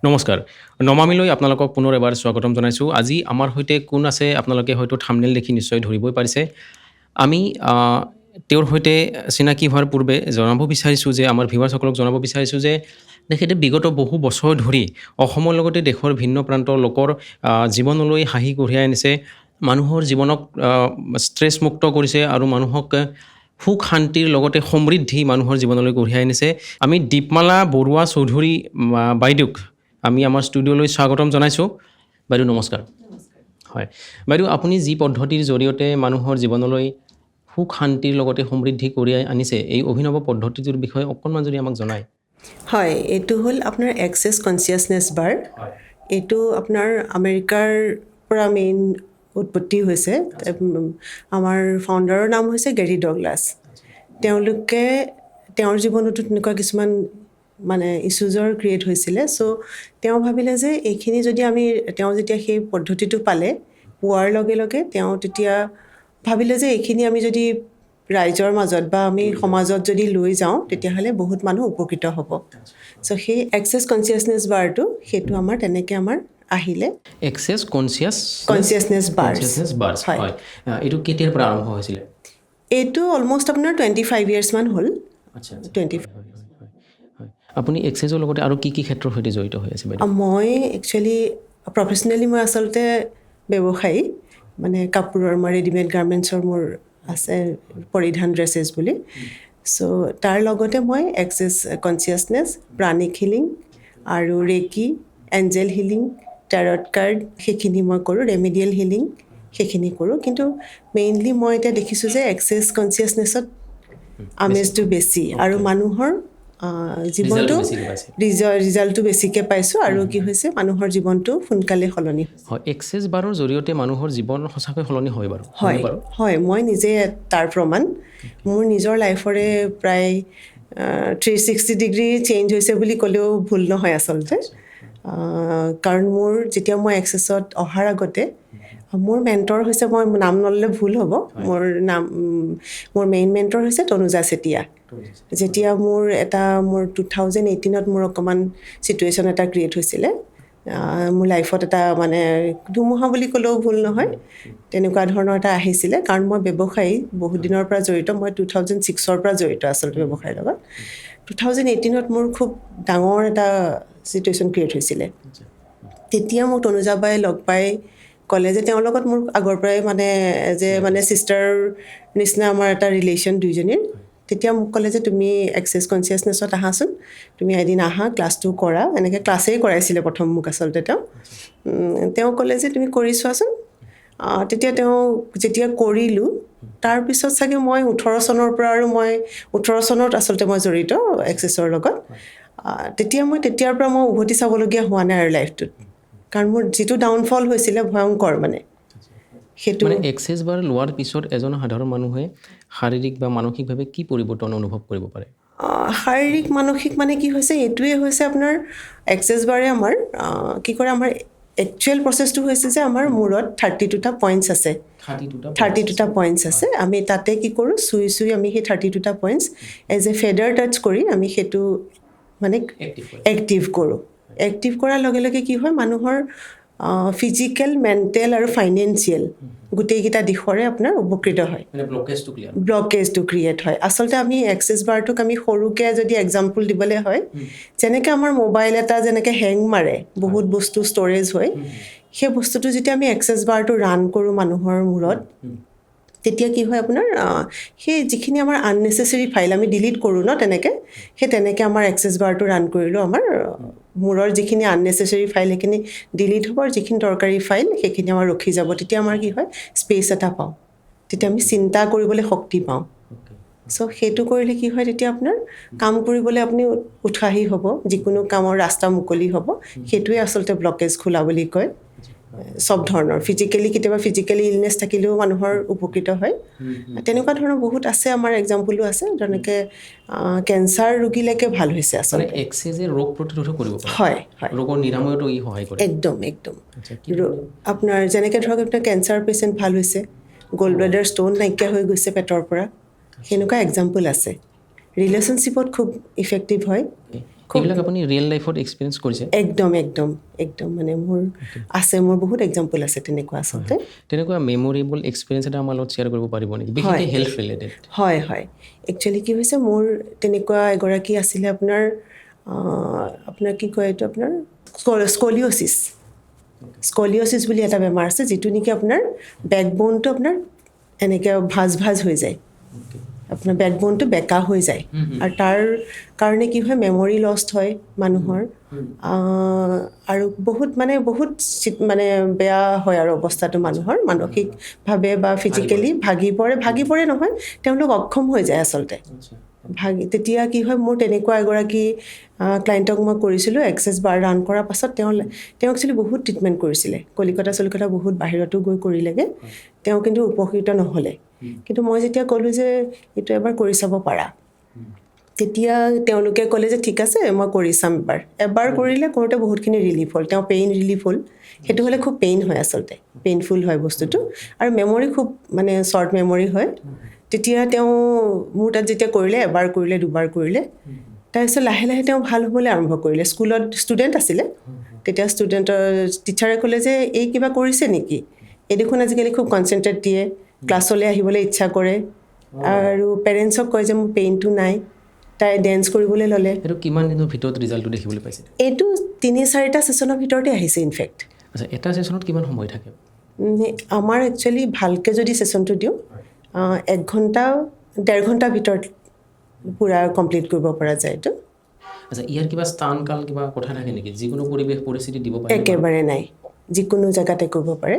নমস্কাৰ নমামিলৈ আপোনালোকক পুনৰ এবাৰ স্বাগতম জনাইছোঁ। আজি আমাৰ সৈতে কোন আছে আপোনালোকে হয়তো থাম্বনেইল দেখি নিশ্চয় ধৰিবই পাৰিছে। আমি তেওঁৰ সৈতে চিনাকি হোৱাৰ পূৰ্বে জনাব বিচাৰিছোঁ যে আমাৰ ভিউৱাৰ্ছসকলক জনাব বিচাৰিছোঁ যে তেখেতে বিগত বহু বছৰ ধৰি অসমৰ লগতে দেশৰ ভিন্ন প্ৰান্তৰ লোকৰ জীৱনলৈ হাঁহি কঢ়িয়াই আনিছে, মানুহৰ জীৱনক ষ্ট্ৰেছমুক্ত কৰিছে আৰু মানুহক সুখ শান্তিৰ লগতে সমৃদ্ধি মানুহৰ জীৱনলৈ কঢ়িয়াই আনিছে। আমি দীপমালা বৰুৱা চৌধুৰী বাইদেউক আমি আমাৰ ষ্টুডিঅ'লৈ স্বাগতম জনাইছোঁ। বাইদেউ নমস্কাৰ। হয় বাইদেউ, আপুনি যি পদ্ধতিৰ জৰিয়তে মানুহৰ জীৱনলৈ সুখ শান্তিৰ লগতে সমৃদ্ধি কঢ়িয়াই আনিছে, এই অভিনৱ পদ্ধতিটোৰ বিষয়ে অকণমান যদি আমাক জনায়। হয়, এইটো হ'ল আপোনাৰ এক্সেছ কনচিয়াছনেছ বাৰ। এইটো আপোনাৰ আমেৰিকাৰ পৰা মেইন উৎপত্তি হৈছে। আমাৰ ফাউণ্ডাৰৰ নাম হৈছে গেৰী ডগলাছ। তেওঁলোকে তেওঁৰ জীৱনতো তেনেকুৱা কিছুমান ইছ্যুজৰ ক্ৰিয়েট হৈছিলে। চ' তেওঁ ভাবিলে যে এইখিনি যদি তেওঁ যেতিয়া সেই পদ্ধতিটো পোৱাৰ লগে লগে তেওঁ তেতিয়া ভাবিলে যে এইখিনি আমি যদি ৰাইজৰ মাজত বা আমি সমাজত যদি লৈ যাওঁ তেতিয়াহ'লে বহুত মানুহ উপকৃত হ'ব। চ' সেই এক্সেছ কনচিয়াছনেছ বাৰটো সেইটো তেনেকৈ আহিলে। এক্সেছ কনচিয়াছনেছ বাৰ হয়। এইটো কেতিয়াৰ পৰা আৰম্ভ হৈছিলে? এইটো অলমষ্ট আপোনাৰ 25 yearsমান হ'ল। আচ্ছা। আপুনি এক্সেছৰ লগতে আৰু কি ক্ষেত্ৰৰ সৈতে জড়িত হৈ আছে বাইদেউ? মই একচুৱেলি প্ৰফেচনেলি মই আচলতে ব্যৱসায়ী, কাপোৰৰ ৰেডিমেড গাৰ্মেণ্টছৰ মোৰ আছে পৰিধান ড্ৰেছেছ বুলি। চ' তাৰ লগতে মই এক্সেছ কনচিয়াছনেছ, প্ৰাণিক হিলিং আৰু ৰেকি, এঞ্জেল হিলিং, টেৰট কাৰ্ড সেইখিনি মই কৰোঁ, ৰেমেডিয়েল হিলিং সেইখিনি কৰোঁ। কিন্তু মেইনলি মই এতিয়া দেখিছোঁ যে এক্সেছ কনচিয়াছনেছত আমেজটো বেছি আৰু মানুহৰ জীৱনটো ৰিজাল্টটো বেছিকৈ পাইছোঁ আৰু কি হৈছে মানুহৰ জীৱনটো সোনকালে সলনি হৈছে। হয়, এক্সেছ বাৰৰ জৰিয়তে মানুহৰ জীৱন সঁচাকৈ সলনি হয় বাৰু? হয়, মই নিজে তাৰ প্ৰমাণ। মোৰ নিজৰ লাইফৰে প্ৰায় 360 ডিগ্ৰী চেঞ্জ হৈছে বুলি ক'লেও ভুল নহয় আচলতে। কাৰণ যেতিয়া মই এক্সেছত অহাৰ আগতে মোৰ মেণ্টৰ হৈছে, মই নাম নল'লে ভুল হ'ব, মোৰ মেইন মেণ্টৰ হৈছে তনুজা চেতিয়া। যেতিয়া মোৰ 2018ত মোৰ অকণমান ছিটুৱেশ্যন এটা ক্ৰিয়েট হৈছিলে, মোৰ লাইফত এটা ধুমুহা বুলি ক'লেও ভুল নহয়, তেনেকুৱা ধৰণৰ এটা আহিছিলে। কাৰণ মই ব্যৱসায়ী বহুত দিনৰ পৰা জড়িত, মই 2006ৰ পৰা জড়িত আচলতে ব্যৱসায়ৰ লগত। 2018ত মোৰ খুব ডাঙৰ এটা ছিটুৱেশ্যন ক্ৰিয়েট হৈছিলে। তেতিয়া মোক তনুজা বাই লগ পাই ক'লে যে তেওঁৰ লগত মোৰ আগৰ পৰাই ছিষ্টাৰ নিচিনা আমাৰ এটা ৰিলেশ্যন দুইজনীৰ। তেতিয়া মোক ক'লে যে তুমি এক্সেছ কনচিয়াছনেছত আহাচোন, তুমি এদিন আহা, ক্লাছটো কৰা। এনেকৈ ক্লাছেই কৰাইছিলে প্ৰথম মোক আচলতে তেওঁ ক'লে যে তুমি কৰি চোৱাচোন। তেতিয়া যেতিয়া কৰিলোঁ, তাৰপিছত চাগে মই 18 চনৰ পৰা আৰু মই 18 চনত আচলতে মই জড়িত এক্সেছৰ লগত। তেতিয়াৰ পৰা মই উভতি চাবলগীয়া হোৱা নাই আৰু লাইফটোত। কাৰণ মোৰ যিটো ডাউনফল হৈছিলে ভয়ংকৰ সেইটো। এক্সেছ বাৰ লোৱাৰ পিছত এজন সাধাৰণ মানুহে শাৰীৰিক বা মানসিকভাৱে কি পৰিৱৰ্তন অনুভৱ কৰিব পাৰে? শাৰীৰিক মানসিক কি হৈছে, এইটোৱে হৈছে আপোনাৰ এক্সেছ বাৰে আমাৰ কি কৰে, আমাৰ একচুৱেল প্ৰচেছটো হৈছে যে আমাৰ মূৰত 32টা পইণ্টছ আছে। 32টা পইণ্টছ আছে। আমি তাতে কি কৰোঁ, চুই আমি সেই 32টা points as a feather touch কৰি আমি সেইটো এক্টিভ কৰোঁ। এক্টিভ কৰাৰ লগে লগে কি হয়, মানুহৰ ফিজিকেল, মেণ্টেল আৰু ফাইনেন্সিয়েল গোটেইকেইটা দিশৰে আপোনাৰ উপকৃত হয়, ব্লকেজটো ক্ৰিয়েট হয়। আচলতে আমি এক্সেছ বাৰটোক আমি সৰুকৈ যদি এক্সাম্পল দিবলৈ হয়, যেনেকৈ আমাৰ মোবাইল এটা যেনেকৈ হেং মাৰে, বহুত বস্তু ষ্ট'ৰেজ হয়, সেই বস্তুটো যেতিয়া আমি এক্সেছ বাৰটো ৰান কৰোঁ মানুহৰ মূৰত, তেতিয়া কি হয় আপোনাৰ সেই যিখিনি আমাৰ আননেচেচেৰী ফাইল আমি ডিলিট কৰোঁ তেনেকৈ আমাৰ এক্সেছ বাৰটো ৰান কৰিলেও আমাৰ মূৰৰ যিখিনি আননেচেচেৰী ফাইল সেইখিনি ডিলিট হ'ব, আৰু যিখিনি দৰকাৰী ফাইল সেইখিনি আমাৰ ৰখি যাব। তেতিয়া আমাৰ কি হয়, স্পেচ এটা পাওঁ, তেতিয়া আমি চিন্তা কৰিবলৈ শক্তি পাওঁ। চ' সেইটো কৰিলে কি হয়, তেতিয়া আপোনাৰ কাম কৰিবলৈ আপুনি উৎসাহী হ'ব, যিকোনো কামৰ ৰাস্তা মুকলি হ'ব। সেইটোৱে আচলতে ব্লকেজ খোলা বুলি কয়। চব ধৰণৰ কেতিয়াবা ফিজিকেলি ইলনেছ থাকিলেও মানুহৰ উপকৃত হয়। তেনেকুৱা ধৰণৰ বহুত আছে, আমাৰ এক্সাম্পলো আছে, যেনেকৈ কেঞ্চাৰ ৰোগীলৈকে ভাল হৈছে আচলতে। এক্সেছে ৰোগ প্ৰতিৰোধ কৰিব পাৰে? হয়, ৰোগৰ নিৰাময়তো ই সহায় কৰে? একদম। আপোনাৰ যেনেকৈ ধৰক আপোনাৰ কেঞ্চাৰ পেচেণ্ট ভাল হৈছে, গল্ড ব্লাডাৰ ষ্ট'ন নাইকিয়া হৈ গৈছে পেটৰ পৰা, সেনেকুৱা এক্সাম্পল আছে। ৰিলেশ্যনশ্বিপত খুব ইফেক্টিভ হয়, এইবিলাক আপুনি ৰিয়েল লাইফত এক্সপিৰিয়েঞ্চ কৰিছে? একদম একদম একদম মানে মোৰ আছে, মোৰ বহুত এক্সাম্পল আছে তেনেকুৱা আচলতে। তেনেকুৱা মেম'ৰেবল এক্সপিৰিয়েঞ্চ এটা আমাৰ লগত শ্বেয়াৰ কৰিব পাৰিব নেকি, বিশেষকৈ হেল্থ ৰিলেটেড? হয় হয়, একচুৱেলি কি হৈছে, মোৰ তেনেকুৱা এগৰাকী আছিলে আপোনাৰ কি কয় এইটো আপোনাৰ স্কলিঅ'চিছ বুলি এটা বেমাৰ আছে, যিটো নেকি আপোনাৰ বেকব'নটো আপোনাৰ এনেকৈ ভাজ হৈ যায়, আপোনাৰ বেকব'নটো বেকা হৈ যায়। আৰু তাৰ কাৰণে কি হয়, মেমৰি লষ্ট হয় মানুহৰ, আৰু বহুত বেয়া হয় আৰু অৱস্থাটো মানুহৰ, মানসিকভাৱে বা ফিজিকেলি ভাগি পৰে নহয়, তেওঁলোক অক্ষম হৈ যায় আচলতে। তেতিয়া কি হয়, মোৰ তেনেকুৱা এগৰাকী ক্লাইণ্টক মই কৰিছিলোঁ, এক্সেছ বাৰ ৰান কৰাৰ পাছত তেওঁ একচুৱেলি বহুত ট্ৰিটমেণ্ট কৰিছিলে, কলিকতা বহুত বাহিৰতো গৈ কৰিলেগৈ, তেওঁ কিন্তু উপকৃত নহ'লে। কিন্তু মই যেতিয়া ক'লোঁ যে এইটো এবাৰ কৰি চাব পাৰা, তেতিয়া তেওঁলোকে ক'লে যে ঠিক আছে, মই কৰি চাম এবাৰ কৰোঁতে বহুতখিনি ৰিলিফ হ'ল, তেওঁ পেইন ৰিলিফ হ'ল। সেইটো হ'লে খুব পেইন হয় আচলতে, পেইনফুল হয় বস্তুটো, আৰু মেমৰি খুব শ্বৰ্ট মেমৰি হয়। তেতিয়া তেওঁ মোৰ তাত যেতিয়া কৰিলে, এবাৰ কৰিলে, দুবাৰ কৰিলে, তাৰপিছত লাহে লাহে তেওঁ ভাল হ'বলৈ আৰম্ভ কৰিলে। স্কুলত ষ্টুডেণ্ট আছিলে, তেতিয়া টিচাৰে ক'লে যে এই কিবা কৰিছে নেকি, এই দেখোন আজিকালি খুব কনচেনট্ৰেট দিয়ে, ক্লাছলৈ আহিবলৈ ইচ্ছা কৰে, আৰু পেৰেণ্টছক কয় যে মোৰ পেইনটো নাই। তাই ডেন্স কৰিবলৈ ল'লে। এইটো কিমান দিনৰ ভিতৰত ৰিজাল্টটো দেখিবলৈ পাইছে? এইটো 3-4টা ছেশ্যনৰ ভিতৰতে আহিছে ইনফেক্ট। আচ্ছা, এটা ছেশ্যনত কিমান সময় থাকে? আমাৰ একচুৱেলি ভালকৈ যদি ছেশ্যনটো দিওঁ, 1-1.5 ঘণ্টাৰ ভিতৰত পূৰা কমপ্লিট কৰিব পৰা যায় এইটো। আচ্ছা, ইয়াৰ কিবা স্থানকাল কিবা কথা থাকে নেকি, যিকোনো পৰিৱেশ পৰিস্থিতি দিব পাৰে? একেবাৰে নাই, যিকোনো জেগাতে কৰিব পাৰে।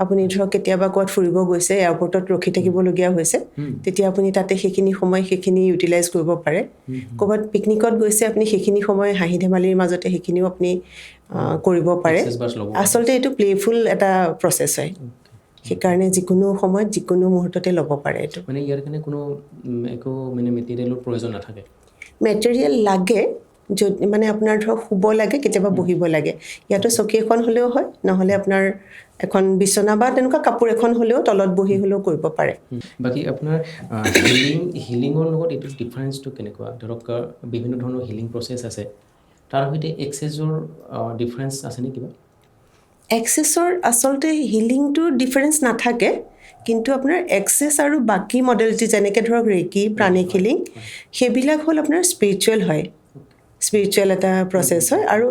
আপুনি ধৰক কেতিয়াবা ক'ৰবাত ফুৰিব গৈছে, এয়াৰপৰ্টত ৰখি থাকিবলগীয়া হৈছে, তেতিয়া আপুনি তাতে সেইখিনি ইউটিলাইজ কৰিব পাৰে। ক'ৰবাত পিকনিকত গৈছে, আপুনি সেইখিনি সময় হাঁহি ধেমালিৰ মাজতে সেইখিনিও আপুনি কৰিব পাৰে। আচলতে এইটো প্লেফুল এটা প্ৰচেছ হয়, সেইকাৰণে যিকোনো সময়ত যিকোনো মুহূৰ্ততে ল'ব পাৰে এইটো। মানে ইয়াৰ কাৰণে কোনো একো মেটেৰিয়েলৰ প্ৰয়োজন নাথাকে? মেটেৰিয়েল লাগে, আপোনাৰ ধৰক শুব লাগে, কেতিয়াবা বহিব লাগে। ইয়াতো চকী এখন হ'লেও হয়, নহ'লে আপোনাৰ এখন বিচনা বা তেনেকুৱা কাপোৰ এখন হ'লেও তলত বহি হ'লেও কৰিব পাৰে। বাকী আপোনাৰ হিলিঙৰ লগত এইটো ডিফাৰেঞ্চটো কেনেকুৱা? ধৰক বিভিন্ন ধৰণৰ হিলিং প্ৰচেছ আছে, তাৰ সৈতে এক্সেছৰ ডিফাৰেঞ্চ আছে নে কিবা? এক্সেছৰ আচলতে হিলিংটোৰ ডিফাৰেঞ্চ নাথাকে, কিন্তু আপোনাৰ এক্সেছ আৰু বাকী মডেলিটি যেনেকৈ ধৰক ৰেকি, প্ৰাণিক হিলিং, সেইবিলাক হ'ল আপোনাৰ স্পিৰিচুৱেল হয়, স্পিৰিচুৱেল এটা প্ৰচেছ হয়, আৰু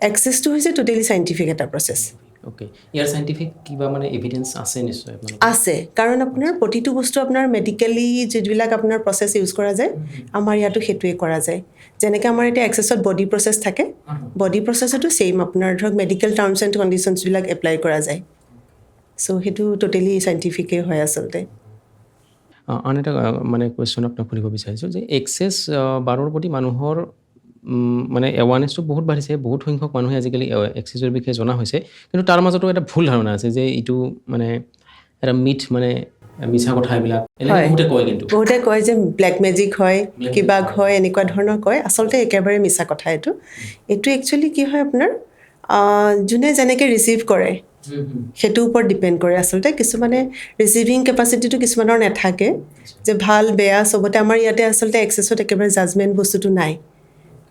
এক্সেছটো হৈছে টোটেলি চাইণ্টিফিক এটা প্ৰচেছ। অ'কে, ইয়াৰ চাইণ্টিফিক কিবা এভিডেঞ্চ আছে নিশ্চয়? আছে, কাৰণ আপোনাৰ প্ৰতিটো বস্তু আপোনাৰ মেডিকেলি যিবিলাক আপোনাৰ প্ৰচেছ ইউজ কৰা যায়, আমাৰ ইয়াতো সেইটোৱে কৰা যায়। যেনেকৈ আমাৰ এতিয়া এক্সেছত বডি প্ৰচেছ থাকে, বডি প্ৰচেছতো ছেইম আপোনাৰ ধৰক মেডিকেল টাৰ্মছ এণ্ড কণ্ডিশ্যনছবিলাক এপ্লাই কৰা যায়। চ' সেইটো টোটেলি চাইণ্টিফিকেই হয় আচলতে। আন এটা কুৱেশ্যন আপোনাক সুধিব বিচাৰিছোঁ যে এক্সেছ বাৰৰ প্ৰতি মানুহৰ এৱাৰনেছটো বহুত বাঢ়িছে, বহুত সংখ্যক মানুহে আজিকালি এক্সেছৰ বিষয়ে জনা হৈছে, কিন্তু তাৰ মাজতো এটা ভুল ধাৰণা আছে যে এইটো এটা মিথ, মিছা কথা এইবিলাক বহুতে কয় যে ব্লেক মেজিক হয়, কিবা হয়, এনেকুৱা ধৰণৰ কয়। আচলতে একেবাৰে মিছা কথা এইটো একচুৱেলি কি হয়, আপোনাৰ যোনে যেনেকৈ ৰিচিভ কৰে সেইটোৰ ওপৰত ডিপেণ্ড কৰে আচলতে। কিছুমানে ৰিচিভিং কেপাচিটিটো কিছুমানৰ নাথাকে, যে ভাল বেয়া চবতে। আমাৰ ইয়াতে আচলতে এক্সেছত একেবাৰে জাজমেণ্ট বস্তুটো নাই,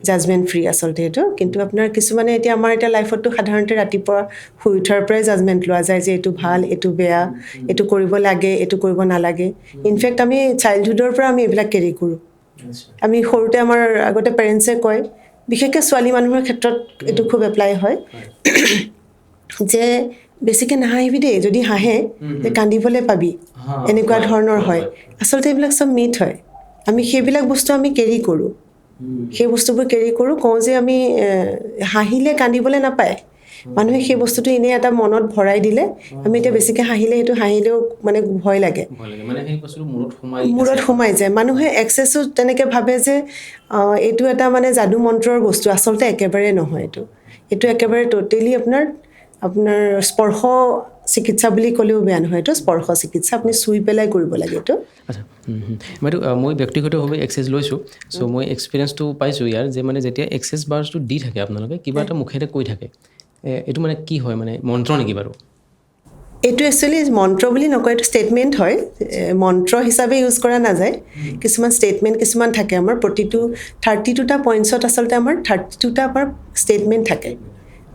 জাজমেণ্ট ফ্ৰী আচলতে এইটো। কিন্তু আপোনাৰ কিছুমানে আমাৰ লাইফততো সাধাৰণতে ৰাতিপুৱা শুই উঠাৰ পৰাই জাজমেণ্ট লোৱা যায় যে এইটো ভাল, এইটো বেয়া, এইটো কৰিব লাগে, এইটো কৰিব নালাগে। ইনফেক্ট আমি চাইল্ডহুডৰ পৰা আমি এইবিলাক কেৰি কৰোঁ। আমি সৰুতে আমাৰ আগতে পেৰেণ্টছে কয়, বিশেষকৈ ছোৱালী মানুহৰ ক্ষেত্ৰত এইটো খুব এপ্লাই হয়, যে বেছিকৈ নাহাঁহিবি দেই, যদি হাঁহে যে কান্দিবলৈ পাবি, এনেকুৱা ধৰণৰ হয়। আচলতে এইবিলাক চব মিথ হয়। আমি সেইবিলাক বস্তু আমি কেৰি কৰোঁ, সেই বস্তুবোৰ কেৰি কৰোঁ, কওঁ যে আমি হাঁহিলে কান্দিবলৈ নাপায়। মানুহে সেই বস্তুটো এনেই এটা মনত ভৰাই দিলে, আমি এতিয়া বেছিকৈ হাঁহিলেও ভয় লাগে, মূৰত সোমাই যায়। মানুহে এক্সেছো তেনেকৈ ভাবে যে এইটো এটা যাদু মন্ত্ৰৰ বস্তু। আচলতে একেবাৰে নহয় এইটো একেবাৰে টোটেলি আপোনাৰ স্পৰ্শ চিকিৎসা বুলি ক'লেও বেয়া নহয়। এইটো স্পৰ্শ চিকিৎসা, আপুনি চুই পেলাই কৰিব লাগে এইটো। আচ্ছা, বাইদেউ, মই ব্যক্তিগতভাৱে এক্সেছ লৈছোঁ, চ' মই এক্সপিৰিয়েঞ্চটো পাইছোঁ ইয়াৰ, যে যেতিয়া এক্সেছ বাৰ্ছটো দি থাকে আপোনালোকে, কিবা এটা মুখেৰে কৈ থাকে, এইটো কি হয়, মন্ত্ৰ নেকি বাৰু? এইটো একচুৱেলি মন্ত্ৰ বুলি নকয়, এইটো ষ্টেটমেণ্ট হয়। মন্ত্ৰ হিচাপে ইউজ কৰা নাযায়। কিছুমান ষ্টেটমেণ্ট কিছুমান থাকে আমাৰ প্ৰতিটো 32টা পইণ্টছত আচলতে আমাৰ 32টা আমাৰ ষ্টেটমেণ্ট থাকে।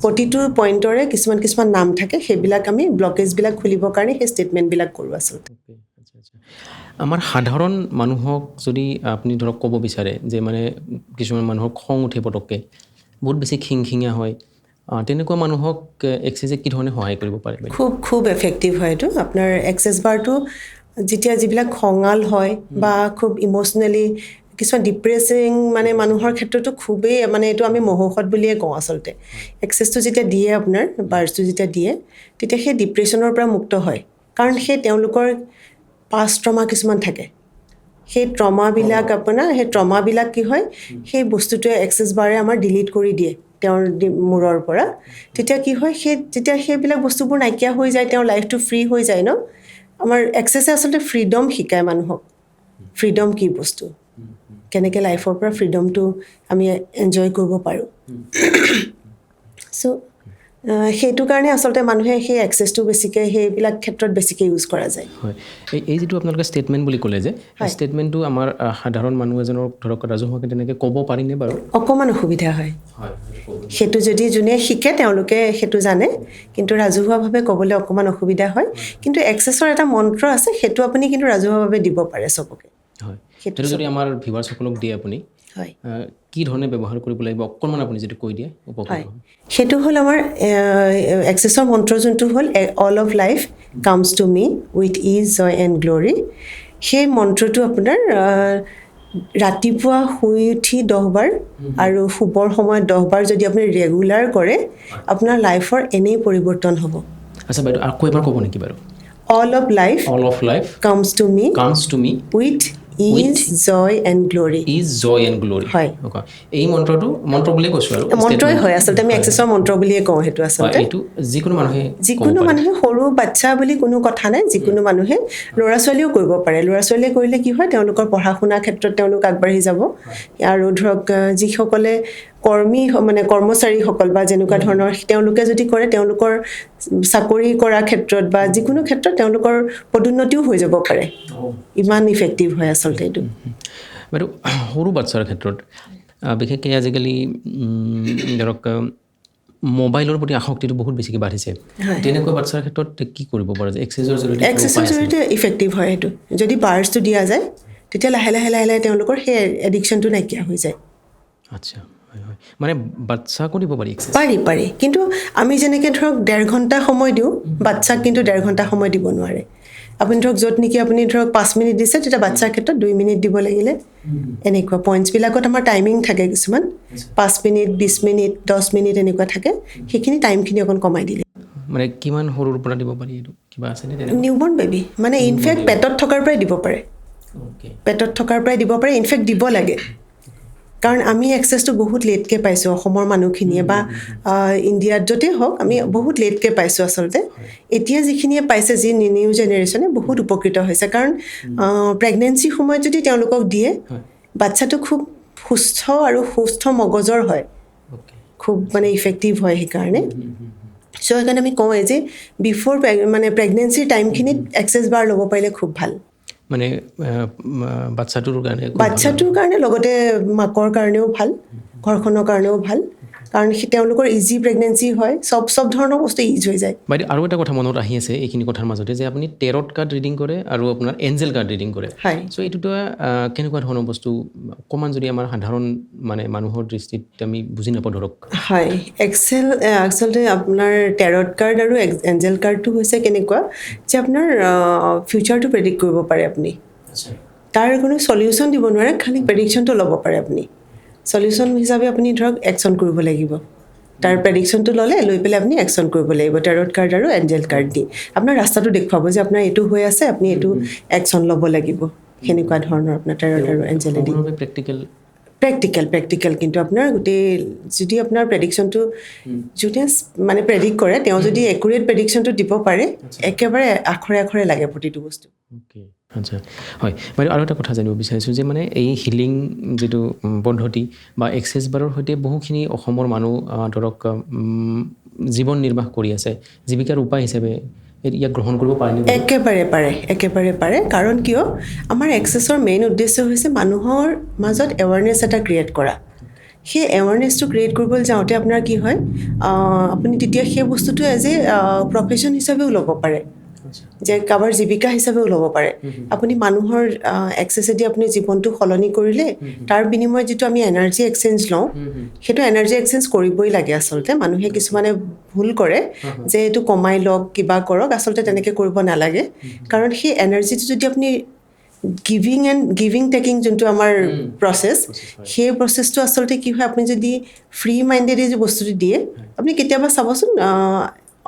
প্ৰতিটো পইণ্টৰে কিছুমান নাম থাকে, সেইবিলাক আমি ব্লকেজবিলাক খুলিবৰ কাৰণে সেই ষ্টেটমেণ্টবিলাক কৰোঁ আচলতে। আমাৰ সাধাৰণ মানুহক যদি আপুনি ধৰক ক'ব বিচাৰে যে মানে কিছুমান মানুহৰ খং উঠে পটককৈ, বহুত বেছি খিংখিঙীয়া হয়, তেনেকুৱা মানুহক এক্সাৰচাইজে কি ধৰণে সহায় কৰিব পাৰে? খুব এফেক্টিভ হয় এইটো। আপোনাৰ এক্সেছ বাৰটো যেতিয়া যিবিলাক খঙাল হয় বা খুব ইম'চনেলি কিছুমান ডিপ্ৰেছিং মানে মানুহৰ ক্ষেত্ৰতো খুবেই মানে এইটো আমি মহৌষধ বুলিয়ে কওঁ আচলতে। এক্সেছটো যেতিয়া দিয়ে আপোনাৰ বাৰ্ছটো যেতিয়া দিয়ে, তেতিয়া সেই ডিপ্ৰেশ্যনৰ পৰা মুক্ত হয়। কাৰণ সেই তেওঁলোকৰ পাষ্ট ট্ৰমা কিছুমান থাকে। সেই ট্ৰমাবিলাক কি হয়, সেই বস্তুটোৱে এক্সেছ বাৰে আমাৰ ডিলিট কৰি দিয়ে তেওঁৰ মূৰৰ পৰা। তেতিয়া কি হয়, যেতিয়া সেইবিলাক বস্তুবোৰ নাইকিয়া হৈ যায়, তেওঁৰ লাইফটো ফ্ৰী হৈ যায় ন। আমাৰ এক্সেছে আচলতে ফ্ৰীডম শিকায় মানুহক। ফ্ৰীডম কি বস্তু, কেনেকৈ লাইফৰ পৰা ফ্ৰীডমটো আমি এনজয় কৰিব পাৰোঁ। চ' সেইটো কাৰণে আচলতে মানুহে সেই এক্সেছটো বেছিকৈ সেইবিলাক ক্ষেত্ৰত বেছিকৈ ইউজ কৰা যায়। হয়, এই যিটো আপোনালোকে ষ্টেটমেণ্ট বুলি ক'লে যে ষ্টেটমেণ্টটো আমাৰ সাধাৰণ মানুহ এজনৰ ধৰক ৰাজহুৱাকৈ তেনেকৈ ক'ব পাৰিনে বাৰু? অকণমান অসুবিধা হয়। সেইটো যদি যোনে শিকে তেওঁলোকে সেইটো জানে, কিন্তু ৰাজহুৱাভাৱে ক'বলৈ অকণমান অসুবিধা হয়। কিন্তু এক্সেছৰ এটা মন্ত্ৰ আছে, সেইটো আপুনি কিন্তু ৰাজহুৱাভাৱে দিব পাৰে চবকে। হয়, সেইটো যদি আমাৰ ভিউৱাৰ্ছসকলক দিয়ে আপুনি, হয়, কি ধৰণে ব্যৱহাৰ কৰিব লাগিব অকণমান আপুনি যদি কৈ দিয়ে উপকৃত হয়, হ'ম। সেইটো হ'ল আমাৰ এক্সেছৰ মন্ত্ৰ যোনটো হ'ল all of life comes to me with ease joy and glory. সেই মন্ত্ৰটো আপোনাৰ ৰাতিপুৱা শুই উঠি 10 বাৰ আৰু শুবৰ সময়ত 10 বাৰ যদি আপুনি ৰেগুলাৰ কৰে, আপোনাৰ লাইফৰ এনেই পৰিৱৰ্তন হ'ব। আচ্ছা বাইদেউ, আকৌ এবাৰ ক'ব নেকি বাৰু? All of life comes to me with ease joy and glory. হয়, এই মন্ত্ৰ বুলিয়ে কৈছোঁ আৰু মন্ত্ৰই হয় আচলতে, আমি এক্সেছৰ মন্ত্ৰ বুলিয়ে কওঁ সেইটো আচলতে। এইটো যিকোনো মানুহে সৰু বাচ্ছা বুলি কোনো কথা নাই, যিকোনো মানুহে, ল'ৰা ছোৱালীয়েও কৰিব পাৰে। ল'ৰা ছোৱালীয়ে কৰিলে কি হয়, তেওঁলোকৰ পঢ়া শুনাৰ ক্ষেত্ৰত তেওঁলোক আগবাঢ়ি যাব। আৰু ধৰক যিসকলে কৰ্মচাৰীসকল বা যেনেকুৱা ধৰণৰ, তেওঁলোকে যদি কৰে, তেওঁলোকৰ চাকৰি কৰাৰ ক্ষেত্ৰত বা যিকোনো ক্ষেত্ৰত তেওঁলোকৰ পদোন্নতিও হৈ যাব পাৰে। ইমান ইফেক্টিভ হয় আচলতে এইটো। বাইদেউ, সৰু বাচ্ছাৰ ক্ষেত্ৰত বিশেষকৈ আজিকালি ধৰক মোবাইলৰ প্ৰতি আসক্তিটো বহুত বেছিকৈ বাঢ়িছে। তেনেকুৱা বাচ্ছাৰ ক্ষেত্ৰত কি কৰিব পৰা যায়? এক্সেছৰ জৰিয়তে ইফেক্টিভ হয় সেইটো। যদি বাৰ্ছটো দিয়া যায়, তেতিয়া লাহে লাহে তেওঁলোকৰ সেই এডিকশ্যনটো নাইকিয়া হৈ যায়। আচ্ছা, হয়, মানে বাচ্চাকো দিব পাৰি এক্সেছ? পাৰি, কিন্তু আমি যেনেকৈ ধৰক 1.5 ঘণ্টা সময় দিওঁ, বাচ্চাক কিন্তু 1.5 ঘণ্টা সময় দিব নোৱাৰে। আপুনি ধৰক য'ত নেকি আপুনি ধৰক 5 মিনিট দিছে, তেতিয়া বাচ্ছাৰ ক্ষেত্ৰত 2 মিনিট দিব লাগিলে। এনেকুৱা পইণ্টছবিলাকত আমাৰ টাইমিং থাকে কিছুমান, 5 মিনিট, 20 মিনিট, 10 মিনিট এনেকুৱা থাকে। সেইখিনি টাইমখিনি অকণ কমাই দিলে। মানে কিমান সৰুৰ পৰা দিব পাৰি এইটো কিবা আছেনে? নিউবৰ্ণ বেবী মানে ইনফেক্ট পেটত থকাৰ পৰাই দিব পাৰে। ইনফেক্ট দিব লাগে। কাৰণ আমি এক্সেছটো বহুত লেটকৈ পাইছোঁ অসমৰ মানুহখিনিয়ে বা ইণ্ডিয়াত য'তেই হওক, আমি বহুত লেটকৈ পাইছোঁ আচলতে। এতিয়া যিখিনিয়ে পাইছে, যি নিউ জেনেৰেশ্যনে বহুত উপকৃত হৈছে। কাৰণ প্ৰেগনেঞ্চিৰ সময়ত যদি তেওঁলোকক দিয়ে, বাচ্ছাটো খুব সুস্থ মগজৰ হয়, খুব মানে ইফেক্টিভ হয়। সেইকাৰণে আমি কওঁ যে বিফ'ৰ প্ৰেগনেঞ্চিৰ টাইমখিনিত এক্সেছ বাৰ ল'ব পাৰিলে খুব ভাল। মানে বাচ্ছাটোৰ কাৰণে লগতে মাকৰ কাৰণেও ভাল, ঘৰখনৰ কাৰণেও ভাল। কাৰণ তেওঁলোকৰ ইজি প্ৰেগনেঞ্চি হয়, চব ধৰণৰ বস্তু ইজ হৈ যায়। বাইদেউ, আৰু এটা কথা মনত আহি আছে এইখিনি কথাৰ মাজতে, যে আপুনি টেৰট কাৰ্ড ৰিডিং কৰে আৰু আপোনাৰ এঞ্জেল কাৰ্ড ৰিডিং কৰে। চ' এই দুটা কেনেকুৱা ধৰণৰ বস্তু, অকণমান যদি আমাৰ সাধাৰণ মানে মানুহৰ দৃষ্টিত আমি বুজি নাপাওঁ ধৰক। হয়, আচলতে আপোনাৰ টেৰট কাৰ্ড আৰু এঞ্জেল কাৰ্ডটো হৈছে কেনেকুৱা, যে আপোনাৰ ফিউচাৰটো প্ৰেডিক্ট কৰিব পাৰে আপুনি। তাৰ কোনো চলিউশ্যন দিব নোৱাৰে, খালি প্ৰেডিকশ্যনটো ল'ব পাৰে আপুনি। চলিউশ্যন হিচাপে আপুনি ধৰক একশ্যন কৰিব লাগিব। তাৰ প্ৰেডিকশ্যনটো লৈ পেলাই আপুনি একশ্যন কৰিব লাগিব, টেৰট কাৰ্ড আৰু এঞ্জেল কাৰ্ড দি। আপোনাৰ ৰাস্তাটো দেখুৱাব যে আপোনাৰ এইটো হৈ আছে, আপুনি এইটো একশ্যন ল'ব লাগিব। সেনেকুৱা ধৰণৰ আপোনাৰ টেৰট আৰু এঞ্জেলেদি। প্ৰেক্টিকেল কিন্তু আপোনাৰ যদি আপোনাৰ প্ৰেডিকশ্যনটো যোনে মানে প্ৰেডিক্ট কৰে, তেওঁ যদি একুৰেট প্ৰেডিকশ্যনটো দিব পাৰে, একেবাৰে আখৰে লাগে প্ৰতিটো বস্তু। আচ্ছা, হয় বাইদেউ, আৰু এটা কথা জানিব বিচাৰিছোঁ যে মানে এই হিলিং যিটো পদ্ধতি বা এক্সেছ বাৰৰ সৈতে বহুখিনি অসমৰ মানুহ ধৰক জীৱন নিৰ্বাহ কৰি আছে, জীৱিকাৰ উপায় হিচাপে ইয়াক গ্ৰহণ কৰিব পাৰেনে? একেবাৰে পাৰে কাৰণ কিয় আমাৰ এক্সেছৰ মেইন উদ্দেশ্য হৈছে মানুহৰ মাজত এৱাৰনেছ এটা ক্ৰিয়েট কৰা সেই এৱাৰনেছটো ক্ৰিয়েট কৰিবলৈ যাওঁতে আপোনাৰ কি হয় আপুনি তেতিয়া সেই বস্তুটো এজ এ প্ৰফেশ্যন হিচাপেও ল'ব পাৰে যে কাৰোবাৰ জীৱিকা হিচাপেও ল'ব পাৰে আপুনি মানুহৰ এক্সেছেদি আপুনি জীৱনটো সলনি কৰিলে তাৰ বিনিময়ত যিটো আমি এনাৰ্জি এক্সচেঞ্জ লওঁ সেইটো এনাৰ্জি এক্সচেঞ্জ কৰিবই লাগে আচলতে মানুহে কিছুমানে ভুল কৰে যে এইটো কমাই লওক কিবা কৰক আচলতে তেনেকৈ কৰিব নালাগে কাৰণ সেই এনাৰ্জিটো যদি আপুনি গিভিং টেকিং যোনটো আমাৰ প্ৰচেছ সেই প্ৰচেছটো আচলতে কি হয় আপুনি যদি ফ্ৰী মাইণ্ডেদি যে বস্তুটো দিয়ে আপুনি কেতিয়াবা চাবচোন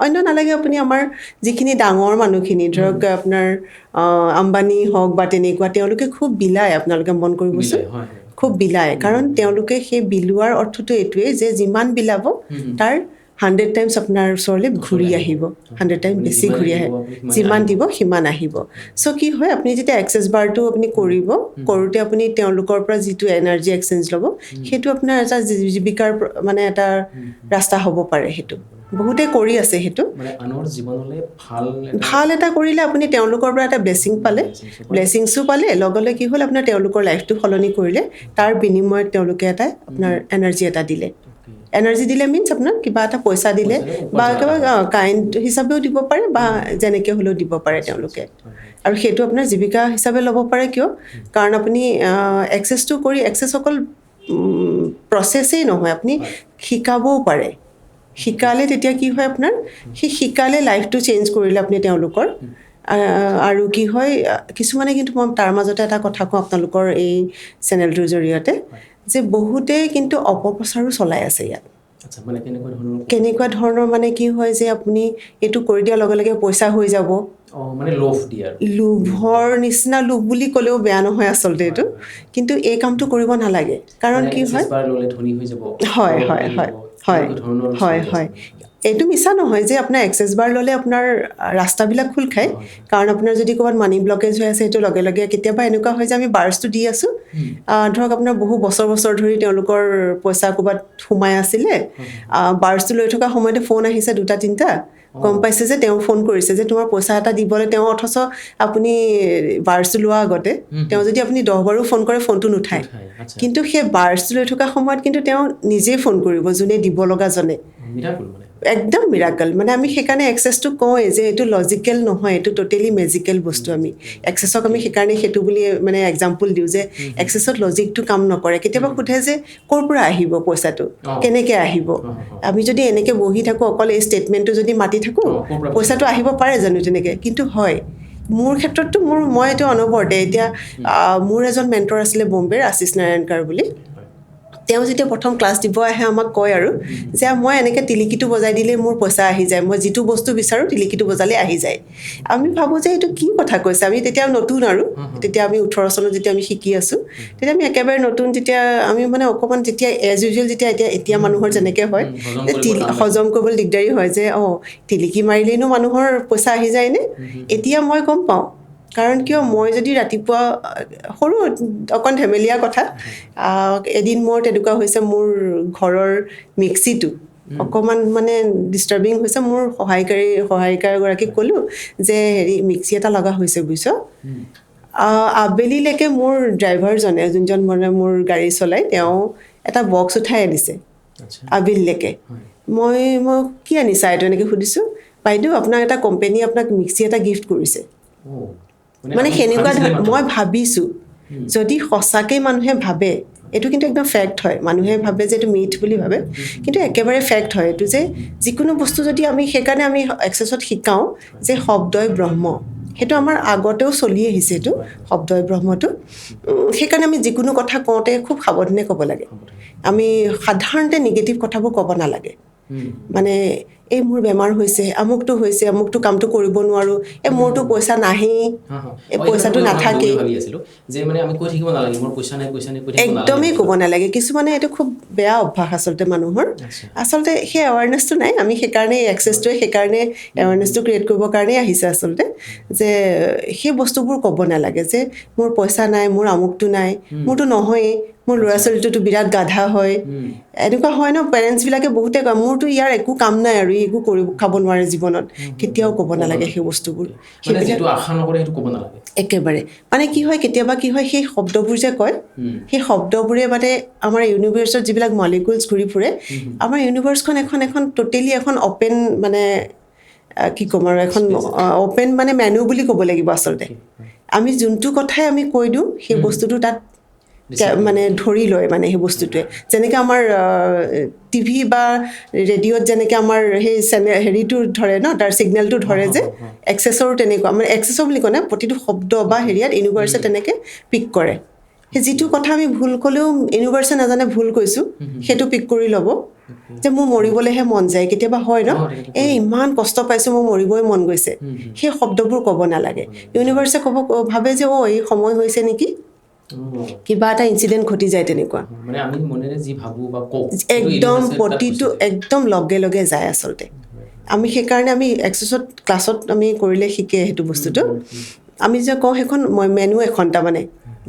অন্য নালাগে আপুনি আমাৰ যিখিনি ডাঙৰ মানুহখিনি ধৰক আপোনাৰ আম্বানী হওক বা তেনেকুৱা তেওঁলোকে খুব বিলায় আপোনালোকে মন কৰিবচোন খুব বিলায় কাৰণ তেওঁলোকে সেই বিলোৱাৰ অৰ্থটো এইটোৱেই যে যিমান বিলাব তাৰ 100 টাইমছ আপোনাৰ ওচৰলৈ ঘূৰি আহিব 100 টাইম বেছি ঘূৰি আহে যিমান দিব সিমান আহিব চ' কি হয় আপুনি যেতিয়া এক্সেছ বাৰটো আপুনি কৰোঁতে আপুনি তেওঁলোকৰ পৰা যিটো এনাৰ্জি এক্সচেঞ্জ ল'ব সেইটো আপোনাৰ এটা জীৱিকাৰ মানে এটা ৰাস্তা হ'ব পাৰে সেইটো বহুতে কৰি আছে সেইটো ভাল এটা কৰিলে আপুনি তেওঁলোকৰ পৰা এটা ব্লেছিংছো পালে লগে কি হ'ল আপোনাৰ তেওঁলোকৰ লাইফটো সলনি কৰিলে তাৰ বিনিময়ত তেওঁলোকে এটা আপোনাৰ এনাৰ্জি এটা দিলে এনাৰ্জি দিলে মিনছ আপোনাৰ কিবা এটা পইচা দিলে বা কিবা কাইণ্ড হিচাপেও দিব পাৰে বা যেনেকৈ হ'লেও দিব পাৰে তেওঁলোকে আৰু সেইটো আপোনাৰ জীৱিকা হিচাপে ল'ব পাৰে কিয় কাৰণ আপুনি এক্সেছটো কৰি এক্সেছ অকল প্ৰচেছেই নহয় আপুনি শিকাবও পাৰে শিকালে তেতিয়া কি হয় আপোনাৰ সেই শিকালে লাইফটো চেঞ্জ কৰিলে আপুনি তেওঁলোকৰ আৰু কি হয় কিছুমানে কিন্তু মই তাৰ মাজতে এটা কথা কওঁ আপোনালোকৰ এই চেনেলটোৰ জৰিয়তে যে বহুতেই কিন্তু অপপ্ৰচাৰো চলাই আছে ইয়াত কেনেকুৱা ধৰণৰ মানে কি হয় যে আপুনি এইটো কৰি দিয়াৰ লগে লগে পইচা হৈ যাব লোভৰ নিচিনা লোভ বুলি ক'লেও বেয়া নহয় আচলতে এইটো কিন্তু এই কামটো কৰিব নালাগে কাৰণ কি হয় এইটো মিছা নহয় যে আপোনাৰ এক্সেছ বাৰ ল'লে আপোনাৰ ৰাস্তাবিলাক খোল খায় কাৰণ আপোনাৰ যদি ক'ৰবাত মানি ব্লকেজ হৈ আছে সেইটো লগে লগে কেতিয়াবা এনেকুৱা হয় যে আমি বাৰ্ছটো দি আছোঁ ধৰক আপোনাৰ বহু বছৰ ধৰি তেওঁলোকৰ পইচা ক'ৰবাত সোমাই আছিলে বাৰ্ছটো লৈ থকা সময়তে ফোন আহিছে 2-3টা গম পাইছে যে তেওঁ ফোন কৰিছে যে তোমাৰ পইচা এটা দিবলৈ তেওঁ অথচ আপুনি বাৰ্ছটো লোৱা আগতে তেওঁ যদি আপুনি 10 বাৰো ফোন কৰে ফোনটো নুঠায় কিন্তু সেই বাৰ্ছটো লৈ থকা সময়ত কিন্তু তেওঁ নিজেই ফোন কৰিব যোনে দিব লগাজনে একদম মিৰাকল মানে আমি সেইকাৰণে এক্সেছটো কওঁৱেই যে এইটো লজিকেল নহয় এইটো টোটেলি মেজিকেল বস্তু আমি এক্সেছক আমি সেইকাৰণে সেইটো বুলি মানে এক্সাম্পল দিওঁ যে এক্সেছত লজিকটো কাম নকৰে কেতিয়াবা সোধে যে ক'ৰ পৰা আহিব পইচাটো কেনেকৈ আহিব আমি যদি এনেকৈ বহি থাকোঁ অকল এই ষ্টেটমেণ্টটো যদি মাতি থাকোঁ পইচাটো আহিব পাৰে জানো তেনেকৈ কিন্তু হয় মোৰ ক্ষেত্ৰততো মই এইটো অনবৰতে এতিয়া মোৰ এজন মেণ্টৰ আছিলে বম্বেৰ আশিষ নাৰায়ণকাৰ বুলি তেওঁ যেতিয়া প্ৰথম ক্লাছ দিব আহে আমাক কয় আৰু যে মই এনেকৈ টিলিকিটো বজাই দিলে মোৰ পইচা আহি যায় মই যিটো বস্তু বিচাৰোঁ টিলিকিটো বজালে আহি যায় আমি ভাবোঁ যে এইটো কি কথা কৈছে আমি তেতিয়া নতুন আৰু তেতিয়া আমি 18 চনত যেতিয়া আমি শিকি আছোঁ তেতিয়া আমি একেবাৰে নতুন যেতিয়া আমি মানে অকণমান যেতিয়া এজ ইউজুৱেল যেতিয়া এতিয়া মানুহৰ যেনেকৈ হয় হজম কৰিবলৈ দিগদাৰী হয় যে টিলিকি মাৰিলেনো মানুহৰ পইচা আহি যায়নে এতিয়া মই গম পাওঁ কাৰণ কিয় মই যদি ৰাতিপুৱা সৰু অকণ ধেমেলীয়া কথা এদিন মোৰ তেনেকুৱা হৈছে মোৰ ঘৰৰ মিক্সিটো অকণমান মানে ডিষ্টাৰ্বিং হৈছে মোৰ সহায়িকাৰগৰাকীক ক'লোঁ যে মিক্সি এটা লগা হৈছে বুজিছ আবেলিলৈকে মোৰ ড্ৰাইভাৰজনে যোনজন মানে মোৰ গাড়ী চলাই তেওঁ এটা বক্স উঠাই আনিছে আবেলিলৈকে মই কি আনিছা এইটো এনেকৈ সুধিছোঁ বাইদেউ আপোনাক এটা কোম্পেনীয়ে আপোনাক মিক্সি এটা গিফ্ট কৰিছে মানে সেনেকুৱা মই ভাবিছোঁ যদি সঁচাকৈ মানুহে ভাবে এইটো কিন্তু একদম ফেক্ট হয় মানুহে ভাবে যে এইটো মিথ বুলি ভাবে কিন্তু একেবাৰে ফেক্ট হয় এইটো যে যিকোনো বস্তু যদি আমি সেইকাৰণে আমি এক্সেছত শিকাওঁ যে শব্দই ব্ৰহ্ম সেইটো আমাৰ আগতেও চলি আহিছে এইটো শব্দই ব্ৰহ্মটো সেইকাৰণে আমি যিকোনো কথা কওঁতে খুব সাৱধানে ক'ব লাগে আমি সাধাৰণতে নিগেটিভ কথাবোৰ ক'ব নালাগে মানে এই মোৰ বেমাৰ হৈছে আমুকটো কামটো কৰিব নোৱাৰোঁ মোৰতো পইচা নাহেই এই পইচাটো নাথাকেই একদমেই ক'ব নালাগে কিছুমানে এইটো খুব বেয়া অভ্যাস আচলতে মানুহৰ আচলতে সেই এৱাৰনেছটো নাই আমি সেইকাৰণে এক্সেছটোৱে সেইকাৰণে এৱাৰনেছটো ক্ৰিয়েট কৰিবৰ কাৰণেই আহিছে আচলতে যে সেই বস্তুবোৰ ক'ব নালাগে যে মোৰ পইচা নাই মোৰ আমুকটো নাই মোৰতো নহয়েই মোৰ ল'ৰা ছোৱালীটোতো বিৰাট গাধা হয় এনেকুৱা হয় ন পেৰেণ্টছবিলাকে বহুতে কয় মোৰতো ইয়াৰ একো কাম নাই আৰু একো খাব নোৱাৰে জীৱনত কেতিয়াও ক'ব নালাগে সেই বস্তুবোৰ একেবাৰে মানে কি হয় কেতিয়াবা কি হয় সেই শব্দবোৰ যে কয় সেই শব্দবোৰে মানে আমাৰ ইউনিভাৰ্ছত যিবিলাক মলিকুলছ ঘূৰি ফুৰে আমাৰ ইউনিভাৰ্ছখন এখন টোটেলি এখন অ'পেন মানে কি ক'ম আৰু এখন অ'পেন মানে মেনু বুলি ক'ব লাগিব আচলতে আমি যোনটো কথাই আমি কৈ দিওঁ সেই বস্তুটো তাত মানে ধৰি লয় মানে সেই বস্তুটোৱে যেনেকৈ আমাৰ টিভি বা ৰেডিঅ'ত যেনেকৈ আমাৰ সেই হেৰিটো ধৰে ন তাৰ ছিগনেলটো ধৰে যে এক্সেছৰো তেনেকুৱা মানে এক্সেছৰ বুলি কয় প্ৰতিটো শব্দ বা হেৰিয়াত ইউনিভাৰ্ছে তেনেকৈ পিক কৰে সেই যিটো কথা আমি ভুল ক'লেও ইউনিভাৰ্ছে নাজানে ভুল কৈছোঁ সেইটো পিক কৰি ল'ব যে মোৰ মৰিবলৈহে মন যায় কেতিয়াবা হয় ন এই ইমান কষ্ট পাইছোঁ মোৰ মৰিবই মন গৈছে সেই শব্দবোৰ ক'ব নালাগে ইউনিভাৰ্ছে ভাবে যে এই সময় হৈছে নেকি কিবা এটা ইনচিডেণ্ট ঘটি যায় তেনেকুৱা একদম প্ৰতিটো একদম লগে লগে যায় আচলতে আমি সেইকাৰণে আমি এক্সেছত ক্লাছত আমি কৰিলে শিকে সেইটো বস্তুটো আমি যে কওঁ সেইখন মেনু এখন তাৰমানে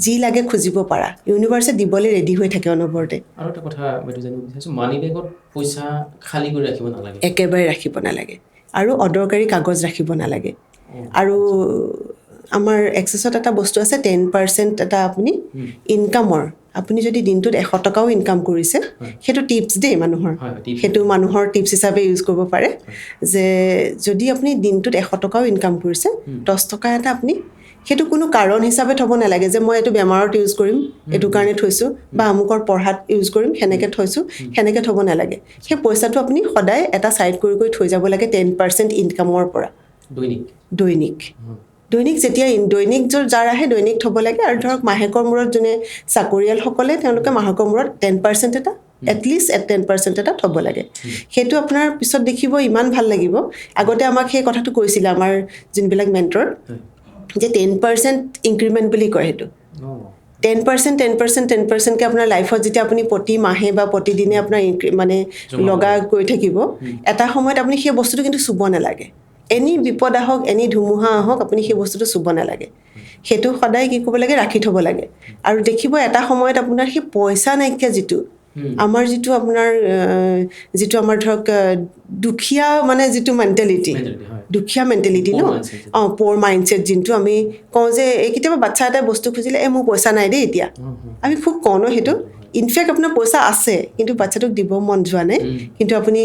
যি লাগে খুজিব পাৰা ইউনিভাৰ্ছে দিবলৈ ৰেডি হৈ থাকে অনবৰতে আৰু এটা কথা বাইদেউ জানিব বিচাৰিছোঁ মানি বেগত পইচা খালী কৰি ৰাখিব নালাগে একেবাৰে ৰাখিব নালাগে আৰু অদৰকাৰী কাগজ ৰাখিব নালাগে আৰু আমাৰ এক্সেছত এটা বস্তু আছে 10% এটা আপুনি ইনকামৰ আপুনি যদি দিনটোত 100 টকাও ইনকাম কৰিছে সেইটো টিপছ দেই মানুহৰ সেইটো মানুহৰ টিপছ হিচাপে ইউজ কৰিব পাৰে যে যদি আপুনি দিনটোত 100 টকাও ইনকাম কৰিছে 10 টকা এটা আপুনি সেইটো কোনো কাৰণ হিচাপে থ'ব নালাগে যে মই এইটো বেমাৰত ইউজ কৰিম এইটো কাৰণে থৈছোঁ বা আমুকৰ পঢ়াত ইউজ কৰিম সেনেকৈ থৈছোঁ সেনেকৈ থ'ব নালাগে সেই পইচাটো আপুনি সদায় এটা চাইড কৰি থৈ যাব লাগে 10% ইনকামৰ পৰা দৈনিক যেতিয়া দৈনিক যাৰ আহে দৈনিক থ'ব লাগে আৰু ধৰক মাহেকৰ মূৰত যোনে চাকৰিয়ালসকলে তেওঁলোকে মাহেকৰ মূৰত 10% এটা এটলিষ্ট 10% এটা থ'ব লাগে সেইটো আপোনাৰ পিছত দেখিব ইমান ভাল লাগিব আগতে আমাক সেই কথাটো কৈছিলে আমাৰ যোনবিলাক মেণ্টৰ যে 10% ইনক্ৰিমেণ্ট বুলি কয় সেইটো 10%কে আপোনাৰ লাইফত যেতিয়া আপুনি প্ৰতি মাহে বা প্ৰতিদিনে আপোনাৰ মানে লগা গৈ থাকিব এটা সময়ত আপুনি সেই বস্তুটো কিন্তু চুব নালাগে এনি বিপদ আহক এনি ধুমুহা আহক আপুনি সেই বস্তুটো চুব নালাগে সেইটো সদায় কি ক'ব লাগে ৰাখি থ'ব লাগে আৰু দেখিব এটা সময়ত আপোনাৰ সেই পইচা নাইকিয়া যিটো আমাৰ যিটো আপোনাৰ যিটো আমাৰ ধৰক দুখীয়া মানে যিটো মেণ্টেলিটি দুখীয়া মেণ্টেলিটি ন প'ৰ মাইণ্ডছেট যোনটো আমি কওঁ যে এই কেতিয়াবা বাচ্ছা এটাই বস্তু খুজিলে মোৰ পইচা নাই দেই এতিয়া আমি খুব কওঁ ন সেইটো ইনফেক্ট আপোনাৰ পইচা আছে কিন্তু বাচ্ছাটোক দিব মন যোৱা নাই কিন্তু আপুনি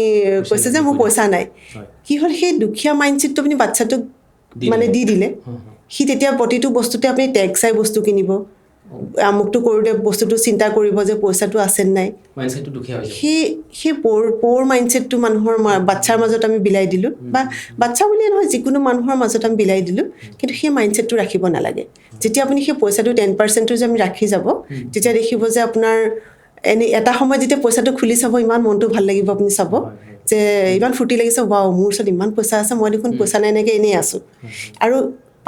কৈছে যে মোৰ পইচা নাই কি হ'ল সেই দুখীয়া মাইণ্ডছেটটো আপুনি বাচ্ছাটোক মানে দি দিলে সি তেতিয়া প্ৰতিটো বস্তুতে আপুনি টেগ চাই বস্তু কিনিব আমুকটো কৰোঁতে বস্তুটো চিন্তা কৰিব যে পইচাটো আছে নাই সেই প'ৰ মাইণ্ডছেটটো মানুহৰ বাচ্ছাৰ মাজত আমি বিলাই দিলোঁ বা বাচ্ছা বুলিয়ে নহয় যিকোনো মানুহৰ মাজত আমি বিলাই দিলোঁ কিন্তু সেই মাইণ্ডছেটটো ৰাখিব নালাগে যেতিয়া আপুনি সেই পইচাটো 10%টো যে আমি ৰাখি যাব তেতিয়া দেখিব যে আপোনাৰ এনে এটা সময়ত যেতিয়া পইচাটো খুলি চাব ইমান মনটো ভাল লাগিব আপুনি চাব যে ইমান ফূৰ্তি লাগিছে ৱাও মোৰ ওচৰত ইমান পইচা আছে মই দেখোন পইচা নাই এনেকৈ এনেই আছোঁ আৰু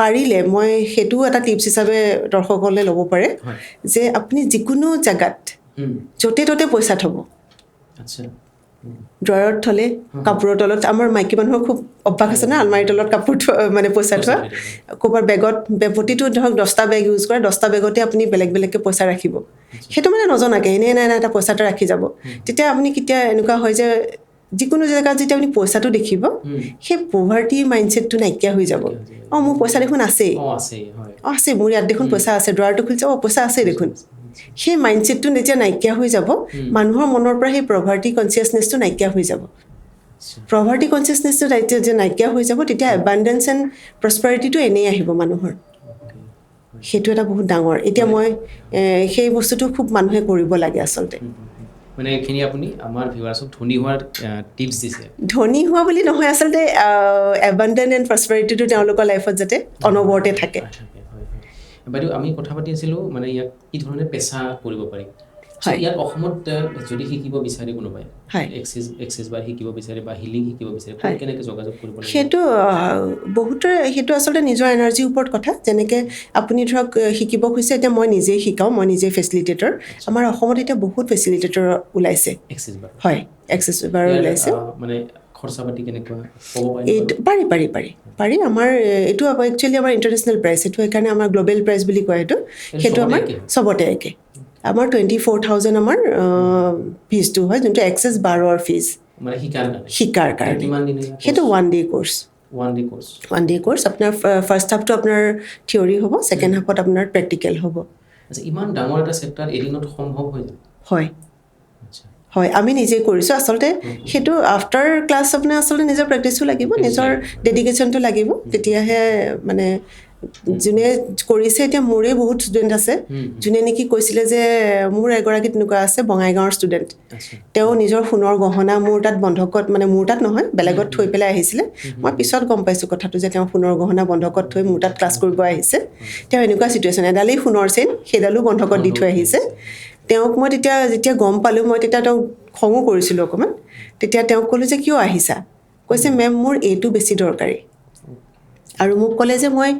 পাৰিলে মই সেইটোও এটা টিপছ হিচাপে দৰ্শকসকলে ল'ব পাৰে যে আপুনি যিকোনো জেগাত য'তে ত'তে পইচা থ'ব ড্ৰয়াৰত থ'লে কাপোৰৰ তলত আমাৰ মাইকী মানুহৰ খুব অভ্যাস আছে ন আলমাৰীৰ তলত কাপোৰ মানে পইচা থোৱা ক'ৰবাৰ বেগত প্ৰতিটো ধৰক 10টা বেগ ইউজ কৰে 10টা বেগতে আপুনি বেলেগ বেলেগকৈ পইচা ৰাখিব সেইটো মানে নজনাকৈ এনেই নাই এটা পইচা এটা ৰাখি যাব তেতিয়া আপুনি কেতিয়া এনেকুৱা হয় যে যিকোনো জেগাত যেতিয়া আপুনি পইচাটো দেখিব সেই পভাৰ্টি মাইণ্ডছেটটো নাইকিয়া হৈ যাব মোৰ পইচা দেখোন আছেই আছে মোৰ ইয়াত দেখোন পইচা আছে ড্ৰয়াৰটো খুলিছে পইচা আছেই দেখোন সেই মাইণ্ডছেটটো যেতিয়া নাইকিয়া হৈ যাব মানুহৰ মনৰ পৰা সেই পভাৰ্টি কনচিয়াছনেছটো নাইকিয়া হৈ যাব পভাৰ্টি কনচিয়াছনেছটো যেতিয়া নাইকিয়া হৈ যাব তেতিয়া এবাণ্ডেঞ্চ এণ্ড প্ৰস্পাৰিটিটো এনেই আহিব মানুহৰ সেইটো এটা বহুত ডাঙৰ এতিয়া মই সেই বস্তুটো খুব মানুহে কৰিব লাগে আচলতে মানে এইখিনি আপুনি আমাৰ ভিউৱাৰ্ছক ধনী হোৱাৰ টিপছ দিছে ধনী হোৱা বুলি নহয় আচলতে এবাণ্ডেণ্ট এণ্ড প্ৰস্পাৰিটিটো তেওঁলোকৰ লাইফত যাতে অনবৰতে থাকে বাইদেউ আমি কথা পাতি আছিলোঁ মানে ইয়াক কি ধৰণে পেচা কৰিব পাৰি ইয়াত অসমত যদি শিকিব বিচাৰে কোনোবাই এক্সেছ বাৰ শিকিব বিচাৰে বা হিলিং শিকিব বিচাৰে কেনেকৈ যোগাযোগ কৰিব লাগে সেইটো বহুতৰে সেইটো আচলতে নিজৰ এনাৰ্জিৰ ওপৰত কথা যেনেকৈ আপুনি ধৰক শিকিব খুজিছে এতিয়া মই নিজেই শিকাওঁ মই নিজেই ফেচিলিটেটৰ আমাৰ অসমত এতিয়া বহুত ফেচিলিটেটৰ ওলাইছে এক্সেছ বাৰ ওলাইছে মানে খৰচা পাতি কেনেকুৱা পাৰি আমাৰ এইটো একচুৱেলি আমাৰ ইণ্টাৰনেশ্যনেল প্ৰাইচ সেইটো সেইকাৰণে আমাৰ গ্ল'বেল প্ৰাইচ বুলি কয় সেইটো আমাৰ চবতে একে আমাৰ 24,000 আমাৰ ফিজটো হয়, যোনটো এক্সেছ বাৰৰ ফিজ মানে শিকাৰ কাৰণে। সেইটো 1 day কোৰ্চ। 1 day course. আপোনাৰ ফাৰ্ষ্ট হাফটো আপোনাৰ থিয়ৰী হ'ব, ছেকেণ্ড হাফত আপোনাৰ প্ৰেক্টিকেল হ'ব। ইমান ডাঙৰ এটা চেপ্টাৰ এদিনত সম্ভৱ হৈ যায়? হয় হয়, আমি নিজে কৰিছোঁ আচলতে। সেইটো আফটাৰ ক্লাছ আপোনাৰ আচলতে নিজৰ প্ৰেক্টিছো লাগিব, নিজৰ ডেডিকেশ্যনটো লাগিব, তেতিয়াহে মানে যোনে কৰিছে। এতিয়া মোৰে বহুত ষ্টুডেণ্ট আছে যোনে নেকি কৈছিলে যে মোৰ এগৰাকী তেনেকুৱা আছে বঙাইগাঁৱৰ ষ্টুডেণ্ট, তেওঁ নিজৰ সোণৰ গহনা মোৰ তাত বন্ধকত, মানে মোৰ তাত নহয় বেলেগত থৈ পেলাই আহিছিলে। মই পিছত গম পাইছোঁ কথাটো যে তেওঁ সোণৰ গহনা বন্ধকত থৈ মোৰ তাত ক্লাছ কৰিব আহিছে। তেওঁ এনেকুৱা চিটুৱেশ্যন, এডালেই সোণৰ চেইন সেইডালো বন্ধকত দি থৈ আহিছে। তেওঁক মই যেতিয়া গম পালোঁ, মই তেতিয়া তেওঁক খঙো কৰিছিলোঁ অকণমান। তেতিয়া তেওঁক ক'লোঁ যে কিয় আহিছা? কৈছে মেম মোৰ এইটো বেছি দৰকাৰী। আৰু মোক ক'লে যে মই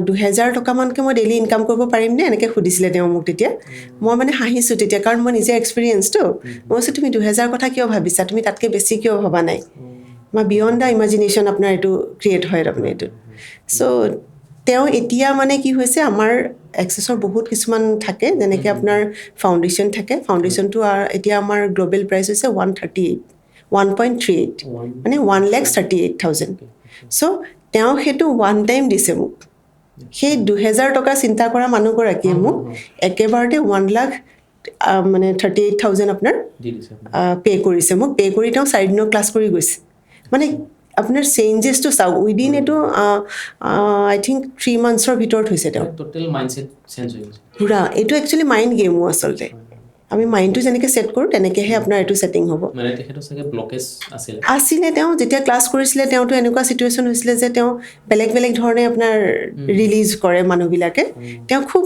2,000 টকামানকৈ মই ডেইলি ইনকাম কৰিব পাৰিমনে, এনেকৈ সুধিছিলে তেওঁ মোক তেতিয়া। মই মানে হাঁহিছোঁ তেতিয়া, কাৰণ মই নিজে এক্সপিৰিয়েঞ্চটো। মই কৈছোঁ তুমি 2,000 কথা কিয় ভাবিছা, তুমি তাতকৈ বেছি কিয় ভবা নাই? বা বিয়ণ্ড দ্য ইমাজিনেশ্যন আপোনাৰ এইটো ক্ৰিয়েট হয় তাৰমানে এইটো। চ' তেওঁ এতিয়া মানে কি হৈছে, আমাৰ এক্সেছৰ বহুত কিছুমান থাকে, যেনেকৈ আপোনাৰ ফাউণ্ডেশ্যন থাকে। ফাউণ্ডেশ্যনটো এতিয়া আমাৰ গ্ল'বেল প্ৰাইচ হৈছে 138 মানে 1,38,000। চ' তেওঁ সেইটো 1 টাইম দিছে মোক। সেই 2,000 টকা চিন্তা কৰা মানুহগৰাকীয়ে মোক একেবাৰতে 1,38,000 আপোনাৰ পে' কৰিছে মোক। পে' কৰি তেওঁ 4 দিনৰ ক্লাছ কৰি গৈছে। মানে আপোনাৰ চেঞ্জেছটো চাওক, উইদিন এইটো আই থিংক 3 monthsৰ ভিতৰত হৈছে তেওঁ। পুৰা এইটো একচুৱেলি মাইণ্ড গেমো আচলতে। আমি মাইণ্ডটো যেনেকৈ ছেট কৰোঁ তেনেকৈহে আপোনাৰ এইটো ছেটিং হ'ব। আছিলে তেওঁ যেতিয়া ক্লাছ কৰিছিলে, তেওঁতো এনেকুৱা চিটুৱেশ্যন হৈছিলে যে তেওঁ বেলেগ বেলেগ ধৰণে আপোনাৰ ৰিলিজ কৰে মানুহবিলাকে। তেওঁ খুব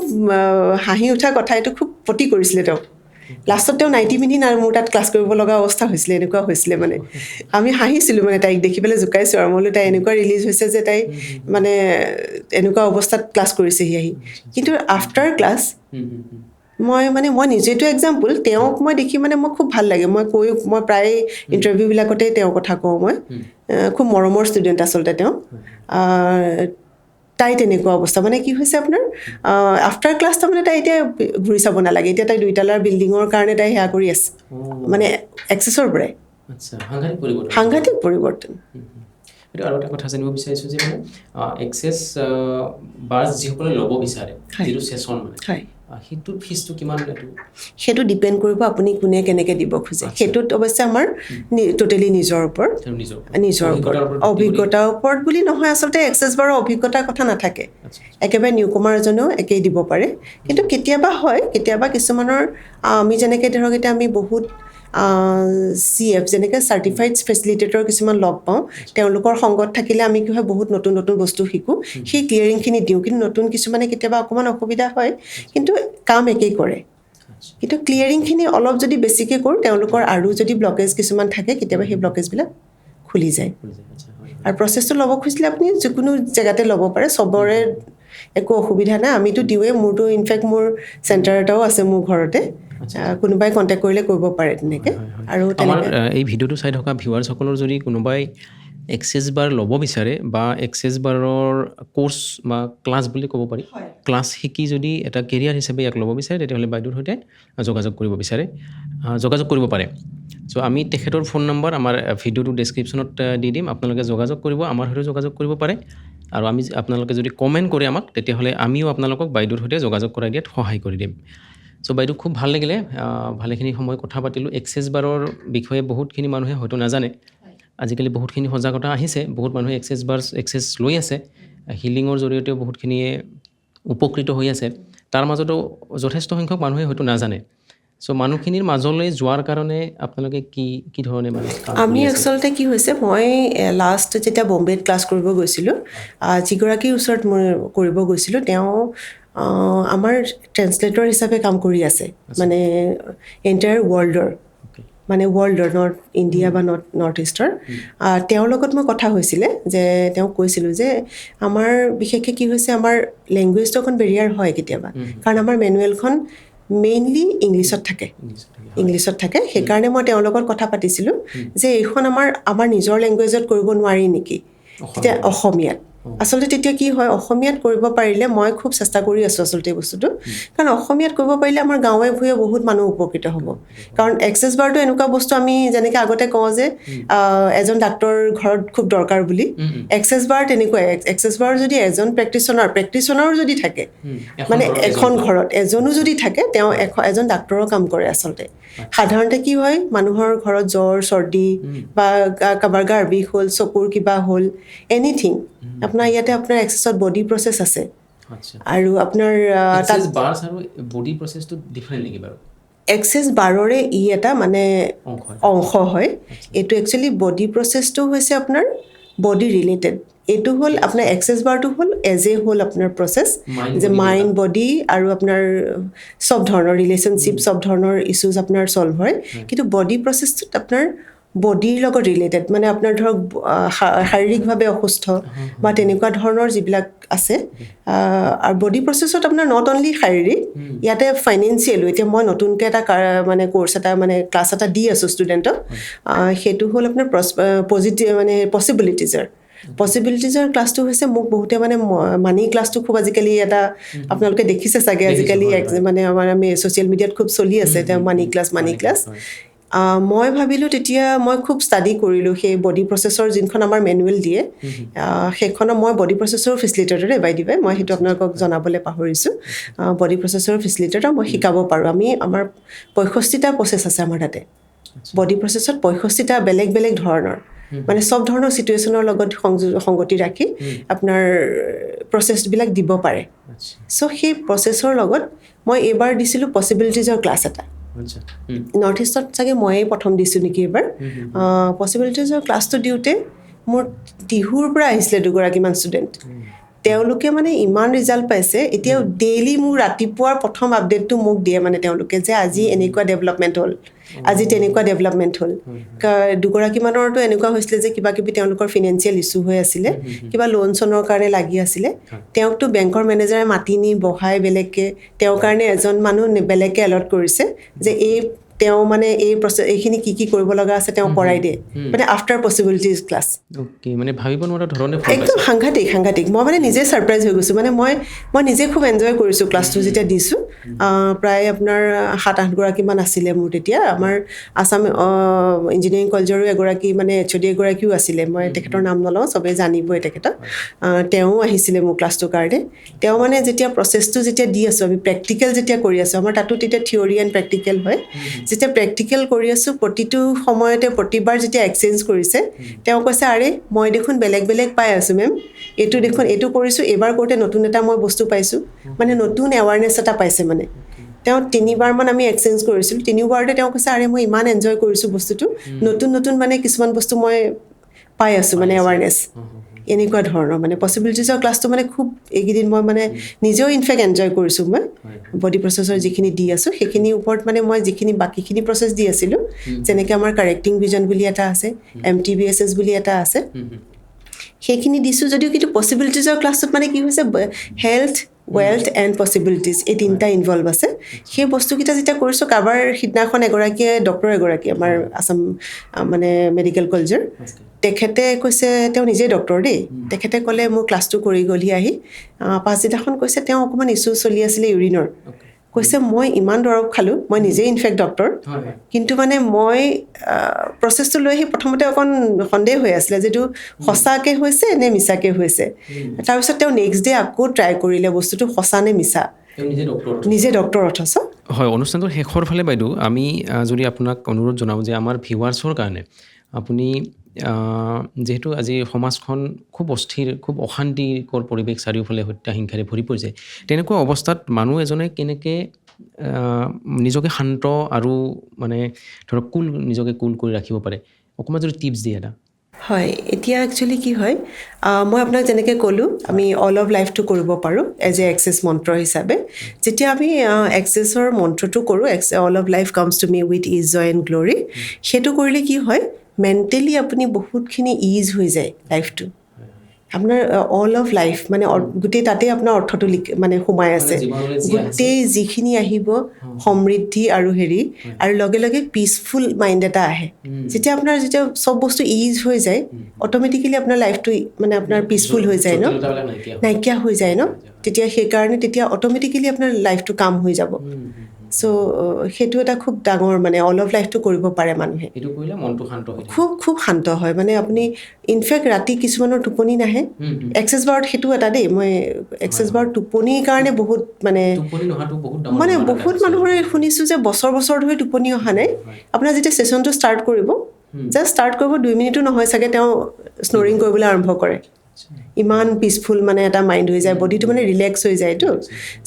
হাঁহি উঠা কথা, এইটো খুব প্ৰতি কৰিছিলে তেওঁ। লাষ্টত তেওঁ নাইটি পিন্ধি মোৰ তাত ক্লাছ কৰিব লগা অৱস্থা হৈছিলে, এনেকুৱা হৈছিলে মানে। আমি হাঁহিছিলোঁ মানে, তাইক দেখি পেলাই জোকাইছোঁ আৰু। মই বোলো তাই এনেকুৱা ৰিলিজ হৈছে যে তাই মানে এনেকুৱা অৱস্থাত ক্লাছ কৰিছেহি আহি। কিন্তু আফটাৰ ক্লাছ মই নিজেতো এক্সাম্পল, তেওঁক মই দেখি মানে মই খুব ভাল লাগে। মই প্ৰায় ইণ্টাৰভিউবিলাকতে তেওঁৰ কথা কওঁ। মই খুব মৰমৰ ষ্টুডেণ্ট আচলতে তেওঁ। তাই তেনেকুৱা অৱস্থা মানে কি হৈছে আপোনাৰ, আফটাৰ ক্লাছ তাৰমানে তাই এতিয়া ঘূৰি চাব নালাগে। এতিয়া তাই 2 তলাৰ বিল্ডিঙৰ কাৰণে তাই সেয়া কৰি আছে, মানে এক্সেছৰ পৰাই। সাংঘাতিক পৰিৱৰ্তন। আৰু এটা কথা জানিব বিচাৰিছোঁ যে মানে এক্সেছ বাছ যিসকলে ল'ব বিচাৰে, যিটো ছেছন মানে সেইটোৰ ফিজটো কিমান? সেইটো ডিপেণ্ড কৰিব আপুনি কোনে কেনেকৈ দিব খোজে। সেইটোত অৱশ্যে আমাৰ টোটেলি নিজৰ ওপৰত, অভিজ্ঞতাৰ ওপৰত বুলি নহয় আচলতে। এক্সেছ বাৰৰ অভিজ্ঞতাৰ কথা নাথাকে, একেবাৰে নিউকমাৰ এজনেও একেই দিব পাৰে। কিন্তু কেতিয়াবা হয়, কেতিয়াবা কিছুমানৰ আমি যেনেকৈ ধৰক এতিয়া আমি বহুত CF যেনেকৈ চাৰ্টিফাইড ফেচিলিটেটৰ কিছুমান লগ পাওঁ, তেওঁলোকৰ সংগত থাকিলে আমি কি হয় বহুত নতুন নতুন বস্তু শিকোঁ, সেই ক্লিয়াৰিংখিনি দিওঁ। কিন্তু নতুন কিছুমানে কেতিয়াবা অকণমান অসুবিধা হয়, কিন্তু কাম একেই কৰে। কিন্তু ক্লিয়াৰিংখিনি অলপ যদি বেছিকৈ কৰোঁ, তেওঁলোকৰ আৰু যদি ব্লকেজ কিছুমান থাকে, কেতিয়াবা সেই ব্লকেজবিলাক খুলি যায়। আৰু প্ৰচেছটো ল'ব খুজিলে আপুনি যিকোনো জেগাতে ল'ব পাৰে, চবৰে একো অসুবিধা নাই। আমিতো দিওঁৱেই, মোৰতো ইনফেক্ট মোৰ চেণ্টাৰ এটাও আছে মোৰ ঘৰতে, কোনোবাই কণ্টেক্ট কৰিলে কৰিব পাৰে তেনেকৈ। আৰু আমাৰ এই ভিডিঅ'টো চাই থকা ভিউৱাৰ্ছসকলৰ যদি কোনোবাই এক্সেছ বাৰ ল'ব বিচাৰে বা এক্সেছ বাৰৰ কোৰ্চ বা ক্লাছ বুলি ক'ব পাৰি, ক্লাছ শিকি যদি এটা কেৰিয়াৰ হিচাপে ইয়াক ল'ব বিচাৰে, তেতিয়াহ'লে বাইদেউৰ সৈতে যোগাযোগ কৰিব পাৰে। চ' আমি তেখেতৰ ফোন নম্বৰ আমাৰ ভিডিঅ'টো ডেছক্ৰিপশ্যনত দি দিম, আপোনালোকে যোগাযোগ কৰিব, আমাৰ সৈতে যোগাযোগ কৰিব পাৰে। আৰু আপোনালোকে যদি কমেণ্ট কৰে আমাক, তেতিয়াহ'লে আমিও আপোনালোকক বাইদেউৰ সৈতে যোগাযোগ কৰাই দিয়াত সহায় কৰি দিম। চ' বাইদেউ খুব ভাল লাগিলে, ভালেখিনি সময় কথা পাতিলোঁ। এক্সেছ বাৰৰ বিষয়ে বহুতখিনি মানুহে হয়তো নাজানে, আজিকালি বহুতখিনি সজাগতা আহিছে, বহুত মানুহে এক্সেছ লৈ আছে, হিলিঙৰ জৰিয়তেও বহুতখিনিয়ে উপকৃত হৈ আছে। তাৰ মাজতো যথেষ্ট সংখ্যক মানুহে হয়তো নাজানে। চ' মানুহখিনিৰ মাজলৈ যোৱাৰ কাৰণে আপোনালোকে কি ধৰণে মানে আমি আচলতে কি হৈছে, মই লাষ্ট যেতিয়া বম্বেত ক্লাছ কৰিব গৈছিলোঁ, যিগৰাকীৰ ওচৰত মই কৰিব গৈছিলোঁ, তেওঁ আমাৰ ট্ৰেন্সলেটৰ হিচাপে কাম কৰি আছে, মানে এণ্টায়াৰ ৱৰ্ল্ডৰ, মানে ৱৰ্ল্ডৰ নৰ্থ ইণ্ডিয়া বা নৰ্থ ইষ্টৰ। তেওঁৰ লগত মই কথা হৈছিলে যে তেওঁক কৈছিলোঁ যে আমাৰ বিশেষকৈ কি হৈছে, আমাৰ লেংগুৱেজটো অকণ বেৰিয়াৰ হয় কেতিয়াবা, কাৰণ আমাৰ মেনুৱেলখন মেইনলি ইংলিছত থাকে। সেইকাৰণে মই তেওঁৰ লগত কথা পাতিছিলোঁ যে এইখন আমাৰ নিজৰ লেংগুৱেজত কৰিব নোৱাৰি নেকি, তেতিয়া অসমীয়াত। আচলতে তেতিয়া কি হয় অসমীয়াত কৰিব পাৰিলে মই খুব চেষ্টা কৰি আছোঁ আচলতে এই বস্তুটো কাৰণ অসমীয়াত কৰিব পাৰিলে আমাৰ গাঁৱে ভূঞে বহুত মানুহ উপকৃত হ'ব কাৰণ এক্সেছ বাৰটো এনেকুৱা বস্তু আমি যেনেকৈ আগতে কওঁ যে এজন ডাক্তৰ ঘৰত খুব দৰকাৰ বুলি এক্সেছ বাৰ তেনেকুৱাই এক্সেছ বাৰ যদি এজন প্ৰেক্টিশ্যনাৰো যদি থাকে মানে এখন ঘৰত এজনো যদি থাকে তেওঁ এজন ডাক্তৰৰ কাম কৰে আচলতে সাধাৰণতে কি হয় মানুহৰ ঘৰত জ্বৰ চৰ্দি বা কাৰোবাৰ গাৰ বিষ হ'ল চকুৰ কিবা হ'ল এনিথিং আপোনাৰ ইয়াতে আপোনাৰ এক্সেছত বডি প্ৰচেছ আছে আৰু আপোনাৰ তাত বাৰ্ছ আৰু বডি প্ৰচেছটো ডিফাৰেণ্ট নেকি বাৰু এক্সেছ বাৰৰে এটা মানে অংশ হয় এইটো একচুৱেলি বডি প্ৰচেছটো হৈছে আপোনাৰ বডি ৰিলেটেড এইটো হ'ল আপোনাৰ এক্সেছ বাৰটো হ'ল হ'ল আপোনাৰ প্ৰচেছ যে মাইণ্ড বডি আৰু আপোনাৰ চব ধৰণৰ ৰিলেশ্যনশ্বিপ চব ধৰণৰ ইছ্যুজ আপোনাৰ ছল্ভ হয় কিন্তু বডি প্ৰচেছটোত আপোনাৰ বডিৰ লগত ৰিলেটেড মানে আপোনাৰ ধৰক শাৰীৰিকভাৱে অসুস্থ বা তেনেকুৱা ধৰণৰ যিবিলাক আছে আৰু বডি প্ৰচেছত আপোনাৰ নট অনলি শাৰীৰিক ইয়াতে ফাইনেন্সিয়েলো এতিয়া মই নতুনকৈ এটা মানে কোৰ্চ এটা মানে ক্লাছ এটা দি আছোঁ ষ্টুডেণ্টক সেইটো হ'ল আপোনাৰ পজিটিভ মানে পচিবিলিটিজৰ ক্লাছটো হৈছে মোক বহুতে মানে মানি ক্লাছটো খুব আজিকালি এটা আপোনালোকে দেখিছে চাগে আজিকালি মানে আমাৰ আমি ছ'চিয়েল মিডিয়াত খুব চলি আছে এতিয়া মানি ক্লাছ মই ভাবিলোঁ তেতিয়া মই খুব ষ্টাডি কৰিলোঁ সেই বডি প্ৰচেছৰ যোনখন আমাৰ মেনুৱেল দিয়ে সেইখনৰ মই বডি প্ৰচেছৰ ফেচিলিটেটৰ বাই দিবে মই সেইটো আপোনালোকক জনাবলৈ পাহৰিছোঁ বডি প্ৰচেছৰ ফেচিলিটেটৰ মই শিকাব পাৰোঁ আমাৰ 65টা প্ৰচেছ আছে আমাৰ তাতে বডি প্ৰচেছত 65টা বেলেগ বেলেগ ধৰণৰ মানে চব ধৰণৰ চিটুৱেশ্যনৰ লগত সংগতি ৰাখি আপোনাৰ প্ৰচেছবিলাক দিব পাৰে চ' সেই প্ৰচেছৰ লগত মই এইবাৰ দিছিলোঁ পচিবিলিটিজৰ ক্লাছ এটা নৰ্থ ইষ্টত চাগে ময়েই প্ৰথম দিছোঁ নেকি এইবাৰ পচিবিলিটিজৰ ক্লাছটো দিওঁতে মোৰ টিহুৰ পৰা আহিছিলে দুগৰাকীমান ষ্টুডেণ্ট তেওঁলোকে মানে ইমান ৰিজাল্ট পাইছে এতিয়াও ডেইলি মোক ৰাতিপুৱাৰ প্ৰথম আপডেটটো মোক দিয়ে মানে তেওঁলোকে যে আজি এনেকুৱা ডেভেলপমেণ্ট হ'ল আজি তেনেকুৱা ডেভেলপমেণ্ট হ'ল দুগৰাকীমানৰতো এনেকুৱা হৈছিলে যে কিবা কিবি তেওঁলোকৰ ফিনেন্সিয়েল ইছ্যু হৈ আছিলে কিবা লোন চনৰ কাৰণে লাগি আছিলে তেওঁকতো বেংকৰ মেনেজাৰে মাতি নি বহাই বেলেগকৈ তেওঁৰ কাৰণে এজন মানুহ বেলেগকৈ এলট কৰিছে যে তেওঁ মানে এইখিনি কি কৰিব লগা আছে তেওঁ কৰাই দিয়ে মানে আফটাৰ পচিবিলিটিজ ক্লাছ মানে ভাবিব নোৱাৰা ধৰণে একদম সাংঘাতিক মই মানে নিজে ছাৰপ্ৰাইজ হৈ গৈছোঁ মানে মই নিজে খুব এনজয় কৰিছোঁ ক্লাছটো যেতিয়া দিছোঁ প্ৰায় আপোনাৰ 7-8 গৰাকীমান আছিলে মোৰ তেতিয়া আমাৰ আছাম ইঞ্জিনিয়াৰিং কলেজৰো এগৰাকী মানে HOD এগৰাকীও আছিলে মই তেখেতৰ নাম নলওঁ চবেই জানিবই তেখেতক তেওঁ আহিছিলে মোৰ ক্লাছটোৰ কাৰণে তেওঁ মানে যেতিয়া প্ৰচেছটো যেতিয়া দি আছোঁ আমি প্ৰেক্টিকেল যেতিয়া কৰি আছোঁ আমাৰ তাতো তেতিয়া থিয়ৰী এণ্ড প্ৰেক্টিকেল হয় যেতিয়া প্ৰেক্টিকেল কৰি আছোঁ প্ৰতিটো সময়তে প্ৰতিবাৰ যেতিয়া এক্সচেঞ্জ কৰিছে তেওঁ কৈছে আৰে মই দেখোন বেলেগ পাই আছোঁ মেম এইটো দেখোন এইটো কৰিছোঁ এইবাৰ কৰোঁতে নতুন এটা মই বস্তু পাইছোঁ মানে নতুন এৱাৰনেছ এটা পাইছে মানে তেওঁ 3বাৰমান আমি এক্সচেঞ্জ কৰিছিলোঁ 3বাৰতে তেওঁ কৈছে আৰে মই ইমান এনজয় কৰিছোঁ বস্তুটো নতুন মানে কিছুমান বস্তু মই পাই আছোঁ মানে এৱাৰনেছ এনেকুৱা ধৰণৰ মানে পচিবিলিটিজৰ ক্লাছটো মানে খুব এইকেইদিন মই মানে নিজেও ইনফেক্ট এনজয় কৰিছোঁ মই বডি প্ৰচেছৰ যিখিনি দি আছোঁ সেইখিনিৰ ওপৰত মানে মই যিখিনি বাকীখিনি প্ৰচেছ দি আছিলোঁ যেনেকৈ আমাৰ কাৰেক্টিং ভিজন বুলি এটা আছে MTBSS বুলি এটা আছে সেইখিনি দিছোঁ যদিও কিন্তু পচিবিলিটিজৰ ক্লাছটোত মানে কি হৈছে হেল্থ ৱেল্থ এণ্ড পচিবিলিটিজ এই তিনিটা ইনভলভ আছে সেই বস্তুকেইটা যেতিয়া কৰিছোঁ কাৰোবাৰ সিদিনাখন ডক্তৰ এগৰাকী আমাৰ আছাম মানে মেডিকেল কলেজৰ তেখেতে কৈছে তেওঁ নিজেই ডক্তৰ দেই তেখেতে ক'লে মোৰ ক্লাছটো কৰি গ'লহি আহি পাছদিনাখন কৈছে তেওঁ অকণমান ইছ্যু চলি আছিলে ইউৰিনৰ কৈছে মই ইমান দৰৱ খালোঁ মই নিজেই ইনফেক্ট ডক্তৰ কিন্তু মানে মই প্ৰচেছটো লৈ আহি প্ৰথমতে অকণ সন্দেহ হৈ আছিলে যিটো সঁচাকৈ হৈছে নে মিছাকৈ হৈছে তাৰপিছত তেওঁ নেক্সট ডে আকৌ ট্ৰাই কৰিলে বস্তুটো সঁচা নে মিছা নিজে ডক্তৰ অথচ হয় অনুষ্ঠানটোৰ শেষৰ ফালে বাইদেউ আমি যদি আপোনাক অনুৰোধ জনাওঁ যে আমাৰ ভিউৱাৰ্ছৰ কাৰণে আপুনি যিহেতু আজি সমাজখন খুব অস্থিৰ খুব অশান্তিকৰ পৰিৱেশ চাৰিওফালে হত্যা হিংসাৰে ভৰি পৰিছে তেনেকুৱা অৱস্থাত মানুহ এজনে কেনেকৈ নিজকে শান্ত আৰু মানে ধৰক নিজকে কুল কৰি ৰাখিব পাৰে অকণমান যদি টিপছ দিয়ে এটা হয় এতিয়া একচুৱেলি কি হয় মই আপোনাক যেনেকৈ ক'লোঁ আমি অল অফ লাইফটো কৰিব পাৰোঁ এজ এ এক্সেছ মন্ত্ৰ হিচাপে যেতিয়া আমি এক্সেছৰ মন্ত্ৰটো কৰোঁ all of life comes to me with ease joy and glory সেইটো কৰিলে কি হয় মেণ্টেলি আপুনি বহুতখিনি ইজ হৈ যায় লাইফটো আপোনাৰ অল অফ লাইফ মানে গোটেই তাতে আপোনাৰ অৰ্থটো মানে সোমাই আছে গোটেই যিখিনি আহিব সমৃদ্ধি আৰু হেৰি আৰু লগে লগে পিচফুল মাইণ্ড এটা আহে যেতিয়া চব বস্তু ইজ হৈ যায় অট'মেটিকেলি আপোনাৰ লাইফটো মানে আপোনাৰ পিচফুল হৈ যায় ন নাইকিয়া হৈ যায় ন তেতিয়া সেইকাৰণে তেতিয়া অট'মেটিকেলি আপোনাৰ লাইফটো কাম হৈ যাব চ' সেইটো এটা খুব ডাঙৰ মানে অল অফ লাইফটো কৰিব পাৰে মানুহে খুব খুব শান্ত হয় মানে আপুনি ইনফেক্ট ৰাতি কিছুমানৰ টোপনি নাহে এক্সেছ বাৰত সেইটো এটা দেই মই এক্সেছ বাৰত টোপনিৰ কাৰণে বহুত মানে বহুত মানুহৰে শুনিছোঁ যে বছৰ বছৰ ধৰি টোপনি অহা নাই আপোনাৰ যেতিয়া ছেশ্যনটো ষ্টাৰ্ট কৰিব জাষ্ট ষ্টাৰ্ট কৰিব 2 মিনিটো নহয় চাগে তেওঁ স্নৰিং কৰিবলৈ আৰম্ভ কৰে ইমান পিচফুল মানে এটা মাইণ্ড হৈ যায় বডিটো মানে ৰিলেক্স হৈ যায়তো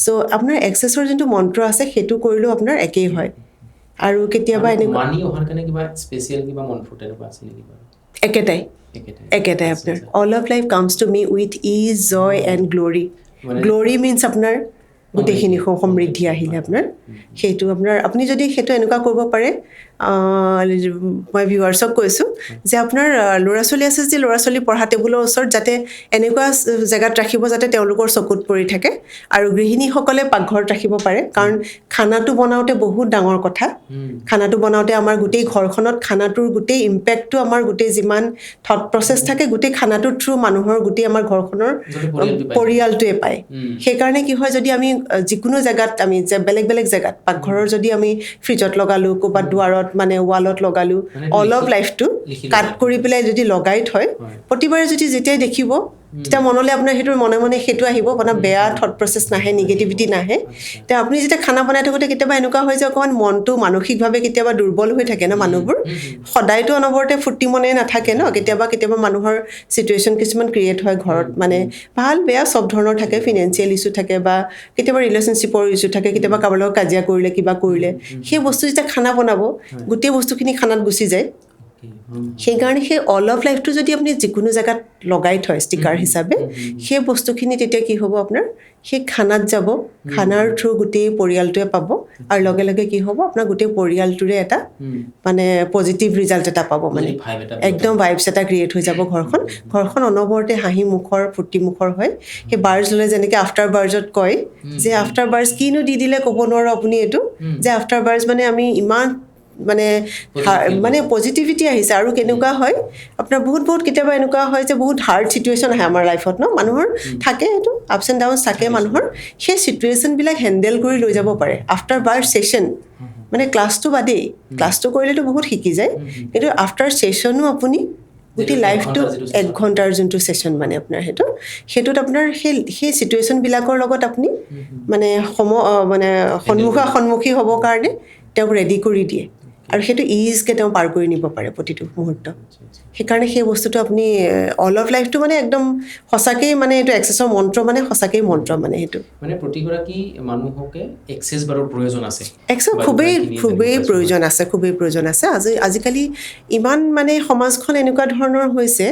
চ' আপোনাৰ এক্সেছৰ যোনটো মন্ত্ৰ আছে সেইটো কৰিলেও আপোনাৰ একেই হয় আৰু কেতিয়াবা এনেকুৱা একেটাই আপোনাৰ all of life comes to me with ease joy and glory means আপোনাৰ গোটেইখিনি সমৃদ্ধি আহিলে আপোনাৰ সেইটো আপোনাৰ আপুনি যদি সেইটো এনেকুৱা কৰিব পাৰে মই ভিউৱাৰ্ছক কৈছোঁ যে আপোনাৰ ল'ৰা ছোৱালী আছে যদি ল'ৰা ছোৱালী পঢ়া টেবুলৰ ওচৰত যাতে এনেকুৱা জেগাত ৰাখিব যাতে তেওঁলোকৰ চকুত পৰি থাকে আৰু গৃহিণীসকলে পাকঘৰত ৰাখিব পাৰে কাৰণ খানাটো বনাওঁতে বহুত ডাঙৰ কথা খানাটো বনাওঁতে আমাৰ গোটেই ঘৰখনত খানাটোৰ গোটেই ইম্পেক্টটো আমাৰ গোটেই যিমান থট প্ৰচেছ থাকে গোটেই খানাটোৰ থ্ৰু মানুহৰ গোটেই আমাৰ ঘৰখনৰ পৰিয়ালটোৱে পায় সেইকাৰণে কি হয় যদি আমি যিকোনো জেগাত আমি বেলেগ বেলেগ জেগাত পাকঘৰৰ যদি আমি ফ্ৰিজত লগালোঁ ক'ৰবাত দুৱাৰত মানে ৱালত লগালোঁ অল অফ লাইফটো কাট কৰি পেলাই যদি লগাই থয় প্ৰতিবাৰে যদি যেতিয়াই দেখিব তেতিয়া মনলৈ আপোনাৰ সেইটো মনে মনে সেইটো আহিব আপোনাৰ বেয়া থট প্ৰচেছ নাহে নিগেটিভিটি নাহে তেতিয়া আপুনি যেতিয়া খানা বনাই থাকোঁতে কেতিয়াবা এনেকুৱা হয় যে অকণমান মনটো মানসিকভাৱে কেতিয়াবা দুৰ্বল হৈ থাকে ন মানুহবোৰ সদায়তো অনবৰতে ফূৰ্তি মনে নাথাকে ন কেতিয়াবা মানুহৰ চিটুৱেশ্যন কিছুমান ক্ৰিয়েট হয় ঘৰত মানে ভাল বেয়া চব ধৰণৰ থাকে ফিনেন্সিয়েল ইছ্যু থাকে বা কেতিয়াবা ৰিলেশ্যনশ্বিপৰ ইছ্যু থাকে কেতিয়াবা কাৰোবাৰ লগত কাজিয়া কৰিলে কিবা কৰিলে সেই বস্তু যেতিয়া খানা বনাব গোটেই বস্তুখিনি খানাত গুচি যায় সেইকাৰণে সেই অল অফ লাইফটো যদি আপুনি যিকোনো জেগাত লগাই থয় ষ্টিকাৰ হিচাপে সেই বস্তুখিনি তেতিয়া কি হ'ব আপোনাৰ সেই খানাত যাব খানাৰ থ্ৰু গোটেই পৰিয়ালটোৱে পাব আৰু লগে লগে কি হ'ব আপোনাৰ গোটেই পৰিয়ালটোৰে এটা মানে পজিটিভ ৰিজাল্ট এটা পাব মানে একদম ভাইবছ এটা ক্ৰিয়েট হৈ যাব ঘৰখন অনবৰতে হাঁহি মুখৰ ফূৰ্তি মুখৰ হয় সেই বাৰ্জ ল'লে যেনেকৈ আফটাৰ বাৰ্জত কয় যে আফটাৰ বাৰ্জ কিনো দি দিলে ক'ব নোৱাৰোঁ আপুনি এইটো যে আফটাৰ বাৰ্জ মানে আমি ইমান মানে পজিটিভিটি আহিছে আৰু কেনেকুৱা হয় আপোনাৰ বহুত কেতিয়াবা এনেকুৱা হয় যে বহুত হাৰ্ড চিটুৱেশ্যন আহে আমাৰ লাইফত ন মানুহৰ থাকে এইটো আপছ এণ্ড ডাউনছ থাকে মানুহৰ সেই চিটুৱেশ্যনবিলাক হেণ্ডেল কৰি লৈ যাব পাৰে আফটাৰ বাৰ ছেশ্যন মানে ক্লাছটো বাদেই ক্লাছটো কৰিলেতো বহুত শিকি যায় কিন্তু আফটাৰ ছেশ্যনো আপুনি গোটেই লাইফটো 1 ঘণ্টাৰ যোনটো ছেশ্যন মানে আপোনাৰ সেইটোত আপোনাৰ সেই চিটুৱেশ্যনবিলাকৰ লগত আপুনি মানে সন্মুখী হ'বৰ কাৰণে তেওঁক ৰেডি কৰি দিয়ে আৰু সেইটো ইজকৈ তেওঁ পাৰ কৰি নিব পাৰে প্ৰতিটো মুহূৰ্ত সেইকাৰণে সেই বস্তুটো আপুনি অল অফ লাইফটো মানে একদম সঁচাকেই মানে এইটো এক্সেছৰ মন্ত্ৰ মানে সঁচাকেই মন্ত্ৰ মানে সেইটো মানে প্ৰতিগৰাকী মানুহকে এক্সেছ বাৰৰ প্ৰয়োজন আছে এক্সেছ খুবেই প্ৰয়োজন আছে আজিকালি ইমান মানে সমাজখন এনেকুৱা ধৰণৰ হৈছে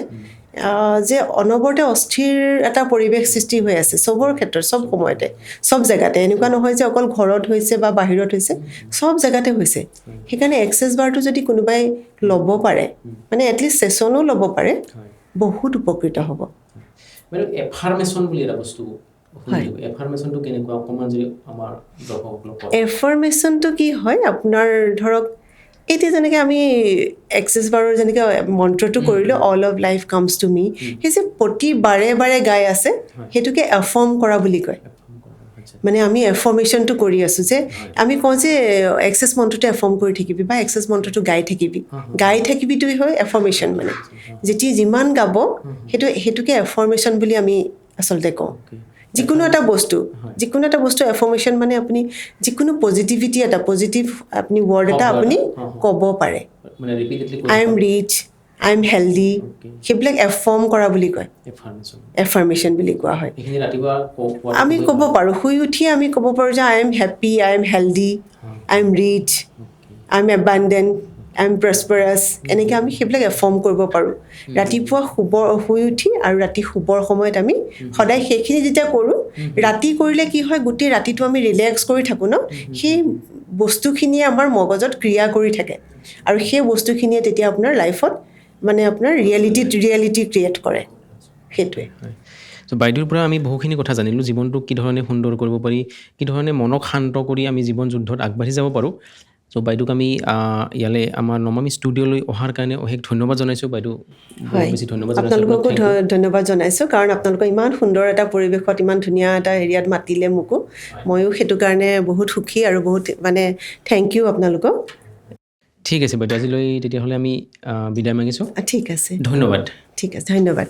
যে অনবৰতে অস্থিৰ এটা পৰিৱেশ সৃষ্টি হৈ আছে চবৰ ক্ষেত্ৰত চব সময়তে চব জেগাতে এনেকুৱা নহয় যে অকল ঘৰত হৈছে বা বাহিৰত হৈছে চব জেগাতে হৈছে সেইকাৰণে এক্সেছ বাৰটো যদি কোনোবাই ল'ব পাৰে মানে এটলিষ্ট ছেশ্যনো ল'ব পাৰে বহুত উপকৃত হ'ব মানে এফাৰ্মেশ্যন বুলি এটা বস্তু এফাৰ্মেশ্যনটো কেনেকুৱা অকণমান যদি আমাৰ দৰ্শকসকলক এফাৰ্মেশ্যনটো কি হয় আপোনাৰ ধৰক এতিয়া যেনেকৈ আমি এক্সেছ বাৰৰ যেনেকৈ মন্ত্ৰটো কৰিলোঁ all of life comes to মি সেই যে প্ৰতি বাৰে গাই আছে সেইটোকে এফৰ্ম কৰা বুলি কয় মানে আমি এফৰ্মেশ্যনটো কৰি আছোঁ যে আমি কওঁ যে এক্সেছ মন্ত্ৰটো এফৰ্ম কৰি থাকিবি বা এক্সেছ মন্ত্ৰটো গাই থাকিবিটোৱে হয় এফৰ্মেশ্যন মানে যেতিয়া যিমান গাব সেইটোকে এফৰ্মেশ্যন বুলি আমি আচলতে কওঁ যিকোনো এটা বস্তু এফৰ্মেশ্যন মানে আপুনি যিকোনো পজিটিভিটি এটা পজিটিভ আপুনি ৱৰ্ড এটা আপুনি ক'ব পাৰে I am rich I am healthy সেইবিলাক এফৰ্ম কৰা বুলি কয় এফাৰ্মেশ্যন বুলি কোৱা হয় আমি ক'ব পাৰোঁ শুই উঠিয়ে আমি ক'ব পাৰোঁ যে I am happy I am healthy I am rich I am abundant I am prosperous এনেকৈ আমি সেইবিলাক এফৰ্ম কৰিব পাৰোঁ ৰাতিপুৱা শুই উঠি আৰু ৰাতি শুবৰ সময়ত আমি সদায় সেইখিনি যেতিয়া কৰোঁ ৰাতি কৰিলে কি হয় গোটেই ৰাতিটো আমি ৰিলেক্স কৰি থাকোঁ ন সেই বস্তুখিনিয়ে আমাৰ মগজত ক্ৰিয়া কৰি থাকে আৰু সেই বস্তুখিনিয়ে তেতিয়া আপোনাৰ লাইফত মানে আপোনাৰ ৰিয়েলিটি ক্ৰিয়েট কৰে সেইটোৱে। চ' বাইদেউৰ পৰা আমি বহুখিনি কথা জানিলোঁ, জীৱনটোক কি ধৰণে সুন্দৰ কৰিব পাৰি, কি ধৰণে মনক শান্ত কৰি আমি জীৱন যুদ্ধত আগবাঢ়ি যাব পাৰোঁ। চ' বাইদেউক আমি ইয়ালৈ আমাৰ নমামি ষ্টুডিঅ'লৈ অহাৰ কাৰণে অশেষ ধন্যবাদ জনাইছোঁ বাইদেউ। বহুত হয়, বেছি ধন্যবাদ জনাইছোঁ আপোনালোককো আপোনাক। Thank you. ধন্যবাদ জনাইছোঁ, কাৰণ আপোনালোকৰ ইমান সুন্দৰ এটা পৰিৱেশত ইমান ধুনীয়া এটা এৰিয়াত মাতিলে মোকো। ময়ো সেইটো কাৰণে বহুত সুখী আৰু বহুত মানে থেংক ইউ আপোনালোকক। ঠিক আছে বাইদেউ, আজিলৈ তেতিয়াহ'লে আমি বিদায় মাগিছোঁ। ঠিক আছে, ধন্যবাদ। ঠিক আছে, ধন্যবাদ।